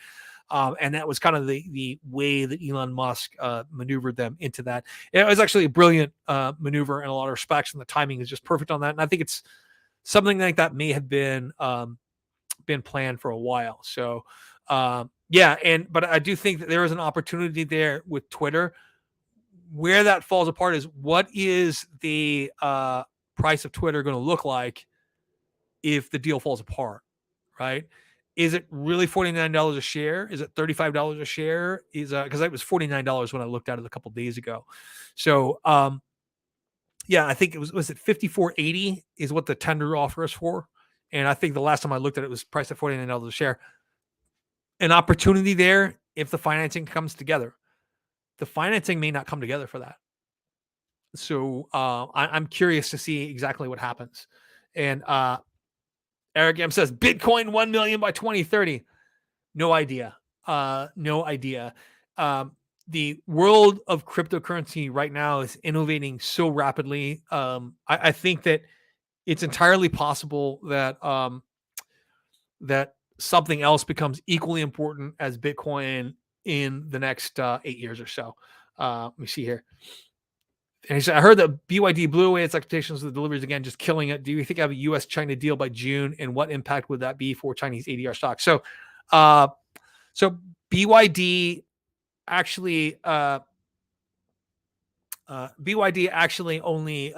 And that was kind of the way that Elon Musk maneuvered them into that. It was actually a brilliant maneuver in a lot of respects, and the timing is just perfect on that. And I think it's something like that may have been planned for a while. So yeah, but I do think that there is an opportunity there with Twitter. Where that falls apart is, what is the price of Twitter going to look like if the deal falls apart, right? Is it really $49 a share? Is it $35 a share? Is because it was $49 when I looked at it a couple of days ago. So yeah, I think it was it $54.80 is what the tender offer is for. And I think the last time I looked at it was priced at $49 a share. An opportunity there if the financing comes together. The financing may not come together for that. So I'm curious to see exactly what happens. And Eric M says Bitcoin 1 million by 2030. No idea. No idea. The world of cryptocurrency right now is innovating so rapidly. I think that it's entirely possible that that something else becomes equally important as Bitcoin in the next 8 years or so. Let me see here. And he said, I heard that BYD blew away its expectations of the deliveries again, just killing it. Do you think I have a US-China deal by June? And what impact would that be for Chinese ADR stocks? So BYD actually only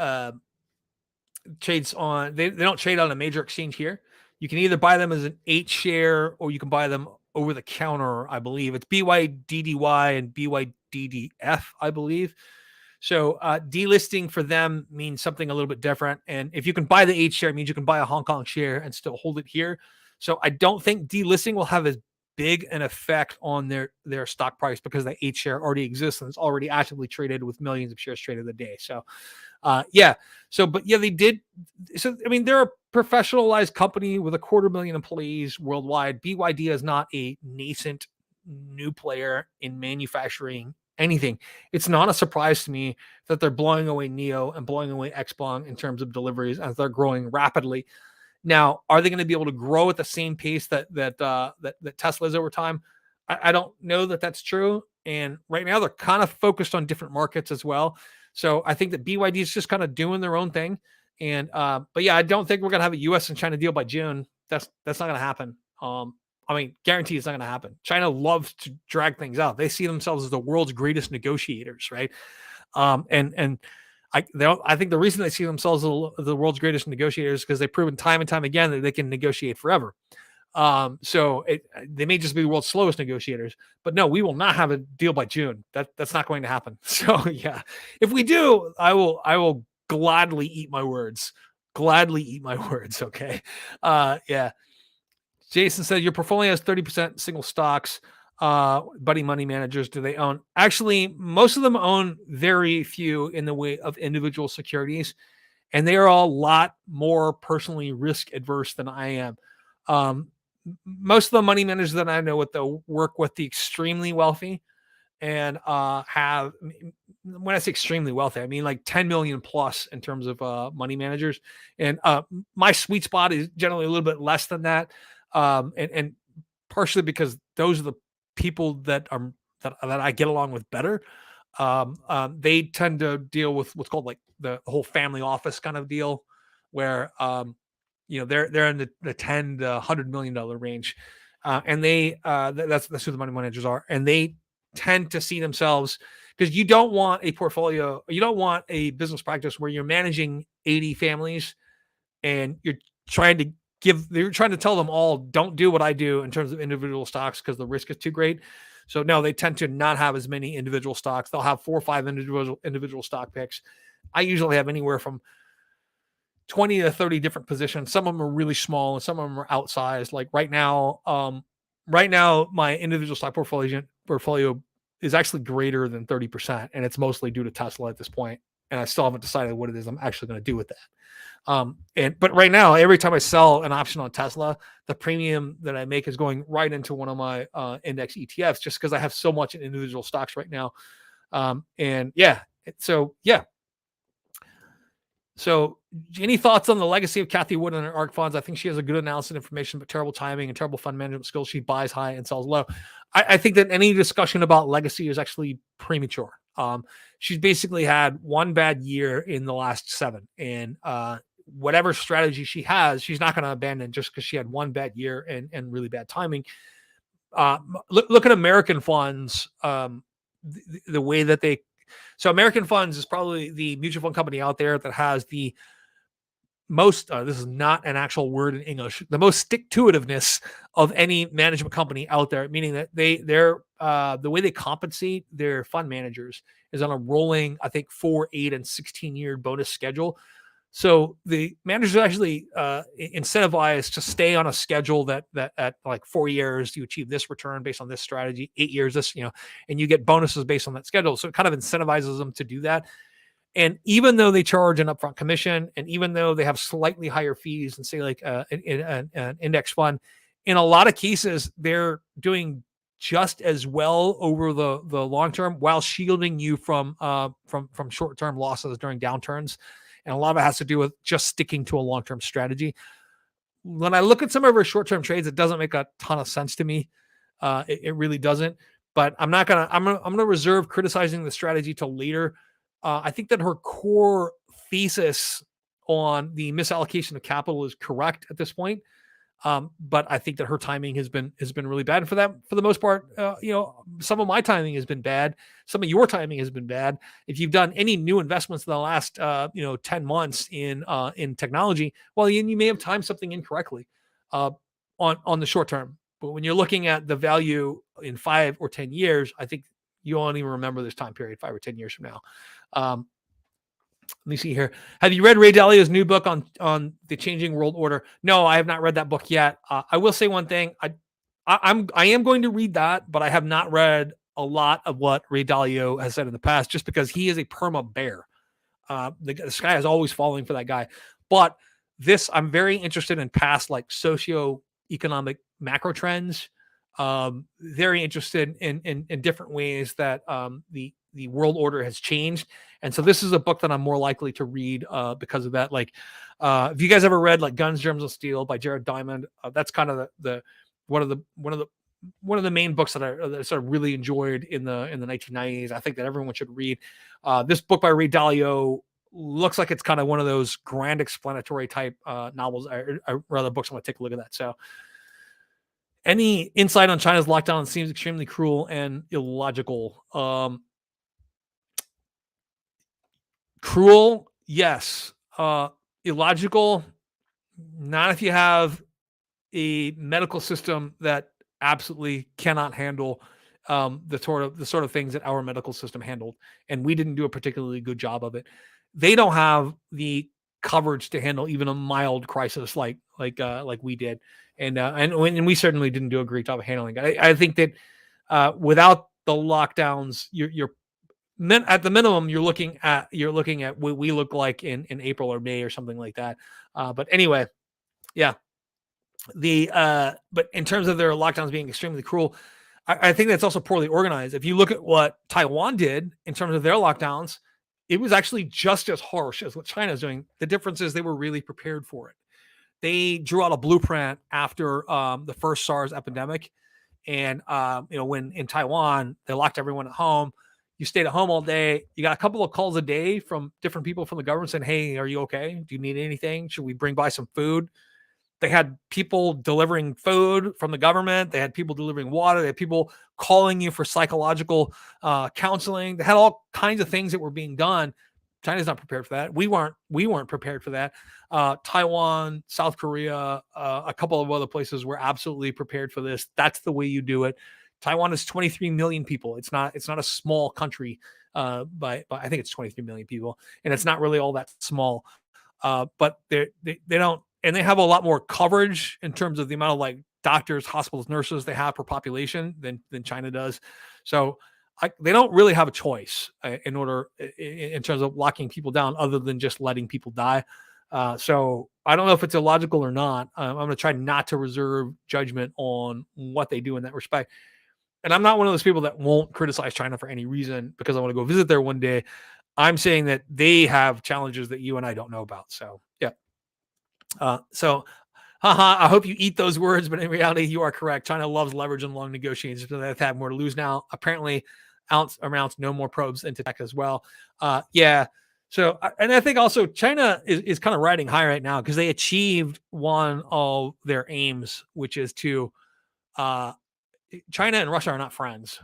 trades on, they don't trade on a major exchange here. You can either buy them as an 8 share or you can buy them over the counter, I believe. It's BYDDY and BYDDF, I believe. So delisting for them means something a little bit different. And if you can buy the 8 share, it means you can buy a Hong Kong share and still hold it here. So I don't think delisting will have as big an effect on their stock price, because the 8 share already exists and it's already actively traded with millions of shares traded a day. So yeah. So, but yeah, they did. So, I mean, they're a professionalized company with 250,000 employees worldwide. BYD is not a nascent new player in manufacturing anything. It's not a surprise to me that they're blowing away Neo and blowing away Xpeng in terms of deliveries as they're growing rapidly. Now, are they going to be able to grow at the same pace that Tesla is over time? I don't know that that's true. And right now they're kind of focused on different markets as well. So I think that BYD is just kind of doing their own thing. And but yeah, I don't think we're going to have a US and China deal by June. That's not going to happen. I mean, guarantee it's not going to happen. China loves to drag things out. They see themselves as the world's greatest negotiators, right? And I think the reason they see themselves as the world's greatest negotiators is because they've proven time and time again that they can negotiate forever. So they may just be the world's slowest negotiators, but no, we will not have a deal by June. That's not going to happen. So yeah, if we do, I will gladly eat my words. Gladly eat my words. Okay. Yeah. Jason said your portfolio has 30% single stocks. Buddy money managers, do they own? Actually, most of them own very few in the way of individual securities, and they are a lot more personally risk adverse than I am. Most of the money managers that I know with the work with the extremely wealthy and have, when I say extremely wealthy, I mean like 10 million plus in terms of money managers. And my sweet spot is generally a little bit less than that. And partially because those are the people that I get along with better. They tend to deal with what's called like the whole family office kind of deal, where they're in the 10 to $100 million range, and that's who the money managers are, and they tend to see themselves, because you don't want a portfolio, you don't want a business practice where you're managing 80 families and trying to you're trying to tell them all, don't do what I do in terms of individual stocks because the risk is too great. So no, they tend to not have as many individual stocks. They'll have 4 or 5 individual stock picks. I usually have anywhere from 20 to 30 different positions. Some of them are really small and some of them are outsized. Like right now my individual stock portfolio is actually greater than 30%, and it's mostly due to Tesla at this point. And I still haven't decided what it is I'm actually going to do with that. But right now, every time I sell an option on Tesla, the premium that I make is going right into one of my index ETFs, just because I have so much in individual stocks right now. So any thoughts on the legacy of Kathy Wood and her ARC funds? I think she has a good analysis and information, but terrible timing and terrible fund management skills. She buys high and sells low. I think that any discussion about legacy is actually premature. She's basically had one bad year in the last 7, and whatever strategy she has, she's not going to abandon just because she had one bad year and really bad timing. Look at American funds, the way that so American Funds is probably the mutual fund company out there that has the most, this is not an actual word in English, the most stick-to-itiveness of any management company out there, meaning that they're the way they compensate their fund managers is on a rolling, I think, 4, 8, and 16-year bonus schedule. So the managers are actually incentivized to stay on a schedule that at like 4 years you achieve this return based on this strategy, 8 years this, and you get bonuses based on that schedule. So it kind of incentivizes them to do that. And even though they charge an upfront commission, and even though they have slightly higher fees than say like an index fund, in a lot of cases they're doing just as well over the long term while shielding you from short term losses during downturns. And a lot of it has to do with just sticking to a long term strategy. When I look at some of her short term trades, it doesn't make a ton of sense to me. It really doesn't. But I'm gonna reserve criticizing the strategy till later. I think that her core thesis on the misallocation of capital is correct at this point. But I think that her timing has been really bad. And for the most part, some of my timing has been bad. Some of your timing has been bad. If you've done any new investments in the last 10 months in technology, well, you may have timed something incorrectly on the short term. But when you're looking at the value in 5 or 10 years, I think you won't even remember this time period 5 or 10 years from now. Let me see here. Have you read Ray Dalio's new book on the changing world order? No, I have not read that book yet. I will say one thing. I am going to read that, but I have not read a lot of what Ray Dalio has said in the past, just because he is a perma bear. The sky is always falling for that guy. But I'm very interested in past like socio-economic macro trends. Very interested in different ways that the world order has changed. And so this is a book that I'm more likely to read because of that. Like, if you guys ever read like Guns, Germs, and Steel by Jared Diamond, that's kind of one of the main books that I sort of really enjoyed in the 1990s. I think that everyone should read. This book by Ray Dalio looks like it's kind of one of those grand explanatory type novels or rather books. I'm going to take a look at that. So, any insight on China's lockdown seems extremely cruel and illogical. Cruel, yes. Illogical, not if you have a medical system that absolutely cannot handle the sort of things that our medical system handled, and we didn't do a particularly good job of it. They don't have the coverage to handle even a mild crisis like we did, and we certainly didn't do a great job of handling it. I think that without the lockdowns, you're at the minimum you're looking at what we look like in April or May or something like that. But anyway, yeah. But in terms of their lockdowns being extremely cruel, I think that's also poorly organized. If you look at what Taiwan did in terms of their lockdowns, it was actually just as harsh as what China is doing. The difference is they were really prepared for it. They drew out a blueprint after the first SARS epidemic, and when in Taiwan they locked everyone at home. You stayed at home all day. You got a couple of calls a day from different people from the government saying, "Hey, are you okay? Do you need anything? Should we bring by some food?" They had people delivering food from the government. They had people delivering water. They had people calling you for psychological counseling. They had all kinds of things that were being done. China's not prepared for that. We weren't prepared for that. Taiwan, South Korea, a couple of other places were absolutely prepared for this. That's the way you do it. Taiwan is 23 million people. It's not a small country. By I think it's 23 million people, and it's not really all that small. But they don't, and they have a lot more coverage in terms of the amount of like doctors, hospitals, nurses they have per population than China does. So they don't really have a choice in terms of locking people down, other than just letting people die. So I don't know if it's illogical or not. I'm going to try not to reserve judgment on what they do in that respect. And I'm not one of those people that won't criticize China for any reason because I want to go visit there one day. I'm saying that they have challenges that you and I don't know about. So yeah. I hope you eat those words, but in reality, you are correct. China loves leverage and long negotiations. So they've had more to lose now. Apparently, amounts no more probes into tech as well. Yeah. So, and I think also China is kind of riding high right now because they achieved one of their aims, which is to China and Russia are not friends.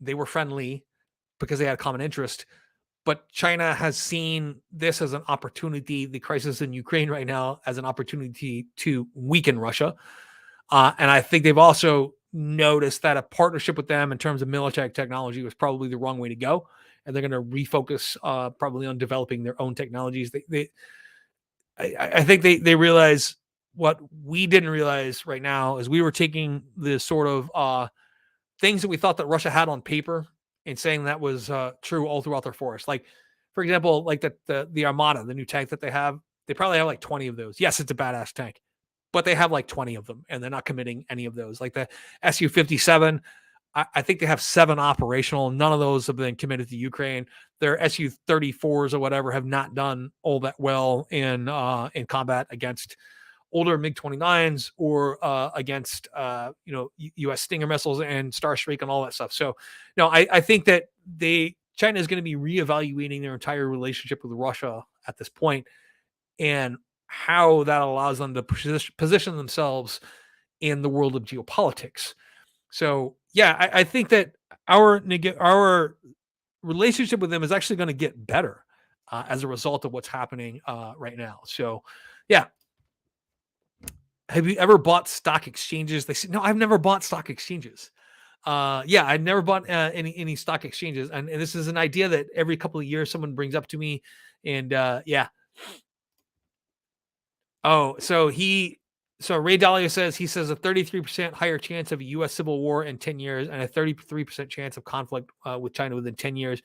They were friendly because they had a common interest. But China has seen this as an opportunity, the crisis in Ukraine right now, as an opportunity to weaken Russia. And I think they've also noticed that a partnership with them in terms of military technology was probably the wrong way to go. And they're going to refocus probably on developing their own technologies. I think they realize what we didn't realize right now is we were taking the sort of things that we thought that Russia had on paper and saying that was true all throughout their force. Like, for example, like the Armada, the new tank that they probably have like 20 of those. Yes, it's a badass tank, but they have like 20 of them, and they're not committing any of those. Like the Su-57, I think they have 7 operational. None of those have been committed to Ukraine. Their Su-34s or whatever have not done all that well in combat against older MiG-29s or against U.S. Stinger missiles and Starstreak and all that stuff. So, I think that China is going to be reevaluating their entire relationship with Russia at this point, and how that allows them to position themselves in the world of geopolitics. So, yeah, I think that our relationship with them is actually going to get better as a result of what's happening right now. So, yeah. Have you ever bought stock exchanges? They said, no, I've never bought stock exchanges. Yeah, I've never bought any stock exchanges. And this is an idea that every couple of years someone brings up to me. And yeah. Oh, so Ray Dalio says a 33% higher chance of a U.S. civil war in 10 years and a 33% chance of conflict with China within 10 years,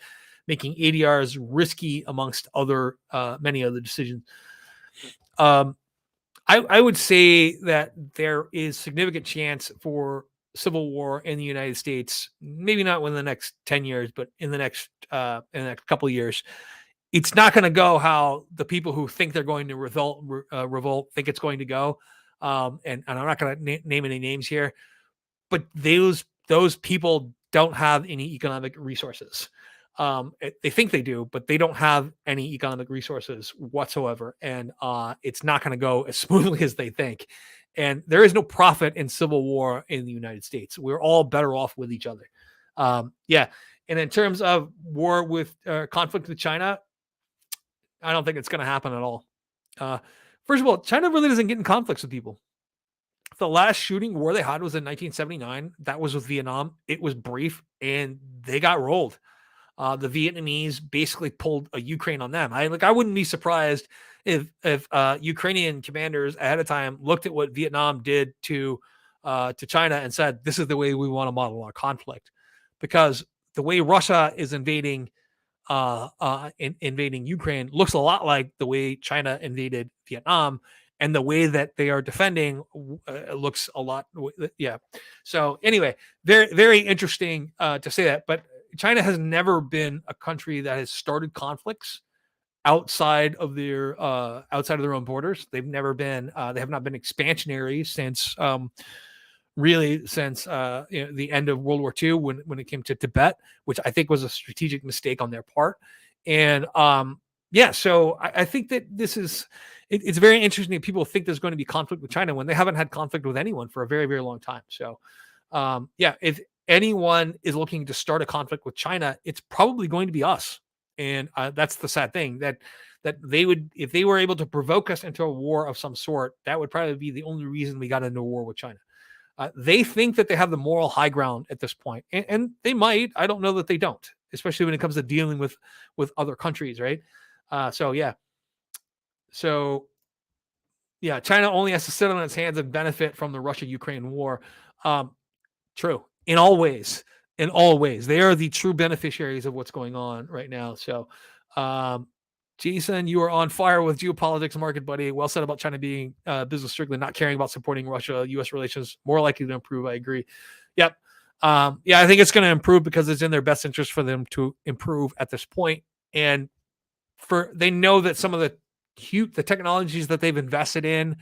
making ADRs risky amongst many other decisions. I would say that there is significant chance for civil war in the United States, maybe not within the next 10 years, but in the next couple of years. It's not going to go how the people who think they're going to revolt think it's going to go. And I'm not going to name any names here, but those people don't have any economic resources. They think they do, but they don't have any economic resources whatsoever. And it's not going to go as smoothly as they think. And there is no profit in civil war in the United States. We're all better off with each other. Yeah. And in terms of war with conflict with China, I don't think it's going to happen at all. First of all, China really doesn't get in conflicts with people. The last shooting war they had was in 1979. That was with Vietnam. It was brief, and they got rolled. The Vietnamese basically pulled a Ukraine on them. I wouldn't be surprised if Ukrainian commanders ahead of time looked at what Vietnam did to China and said, "This is the way we want to model our conflict," because the way Russia is invading Ukraine looks a lot like the way China invaded Vietnam, and the way that they are defending looks a lot. Yeah. So anyway, very, very interesting to say that. But China has never been a country that has started conflicts outside of their own borders. They've never been. They have not been expansionary since. Really since the end of World War II when it came to Tibet, which I think was a strategic mistake on their part. And so I think that this is it's very interesting that people think there's going to be conflict with China when they haven't had conflict with anyone for a very, very long time. So if anyone is looking to start a conflict with China, it's probably going to be us. And that's the sad thing that they would, if they were able to provoke us into a war of some sort, that would probably be the only reason we got into a war with China. They think that they have the moral high ground at this point, and they might. I don't know that they don't, especially when it comes to dealing with other countries, right? China only has to sit on its hands and benefit from the Russia-Ukraine war. True, in all ways, they are the true beneficiaries of what's going on right now. So, Jason, you are on fire with geopolitics, market buddy. Well said about China being business strictly, not caring about supporting Russia-U.S. relations. More likely to improve. I agree. Yep. I think it's going to improve because it's in their best interest for them to improve at this point. And they know that some of the technologies that they've invested in,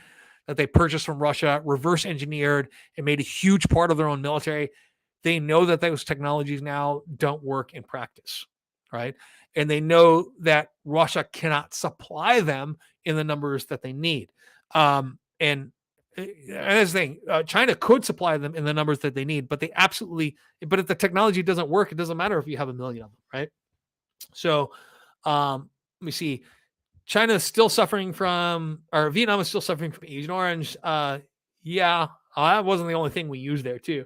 that they purchased from Russia, reverse engineered and made a huge part of their own military. They know that those technologies now don't work in practice, right? And they know that Russia cannot supply them in the numbers that they need. And that's the thing, China could supply them in the numbers that they need, but but if the technology doesn't work, it doesn't matter if you have a million of them, right? So let me see. China is still suffering from, or Vietnam is still suffering from Agent Orange. That wasn't the only thing we used there too.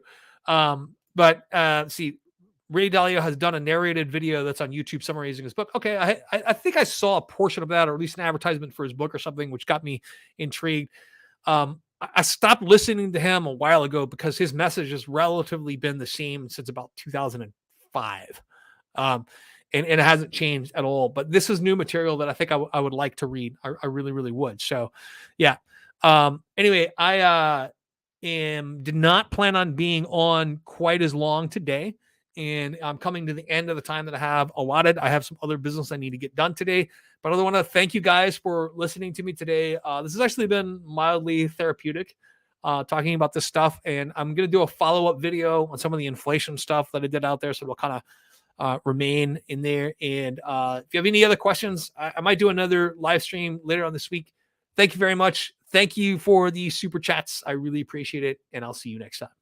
Ray Dalio has done a narrated video that's on YouTube summarizing his book. Okay, I think I saw a portion of that, or at least an advertisement for his book or something, which got me intrigued. I stopped listening to him a while ago because his message has relatively been the same since about 2005. And it hasn't changed at all. But this is new material that I think I would like to read. I really, really would. So, yeah. Anyway, I did not plan on being on quite as long today. And I'm coming to the end of the time that I have allotted. I have some other business I need to get done today. But I want to thank you guys for listening to me today. This has actually been mildly therapeutic, talking about this stuff. And I'm going to do a follow-up video on some of the inflation stuff that I did out there. So we'll kind of remain in there. And if you have any other questions, I might do another live stream later on this week. Thank you very much. Thank you for the super chats. I really appreciate it. And I'll see you next time.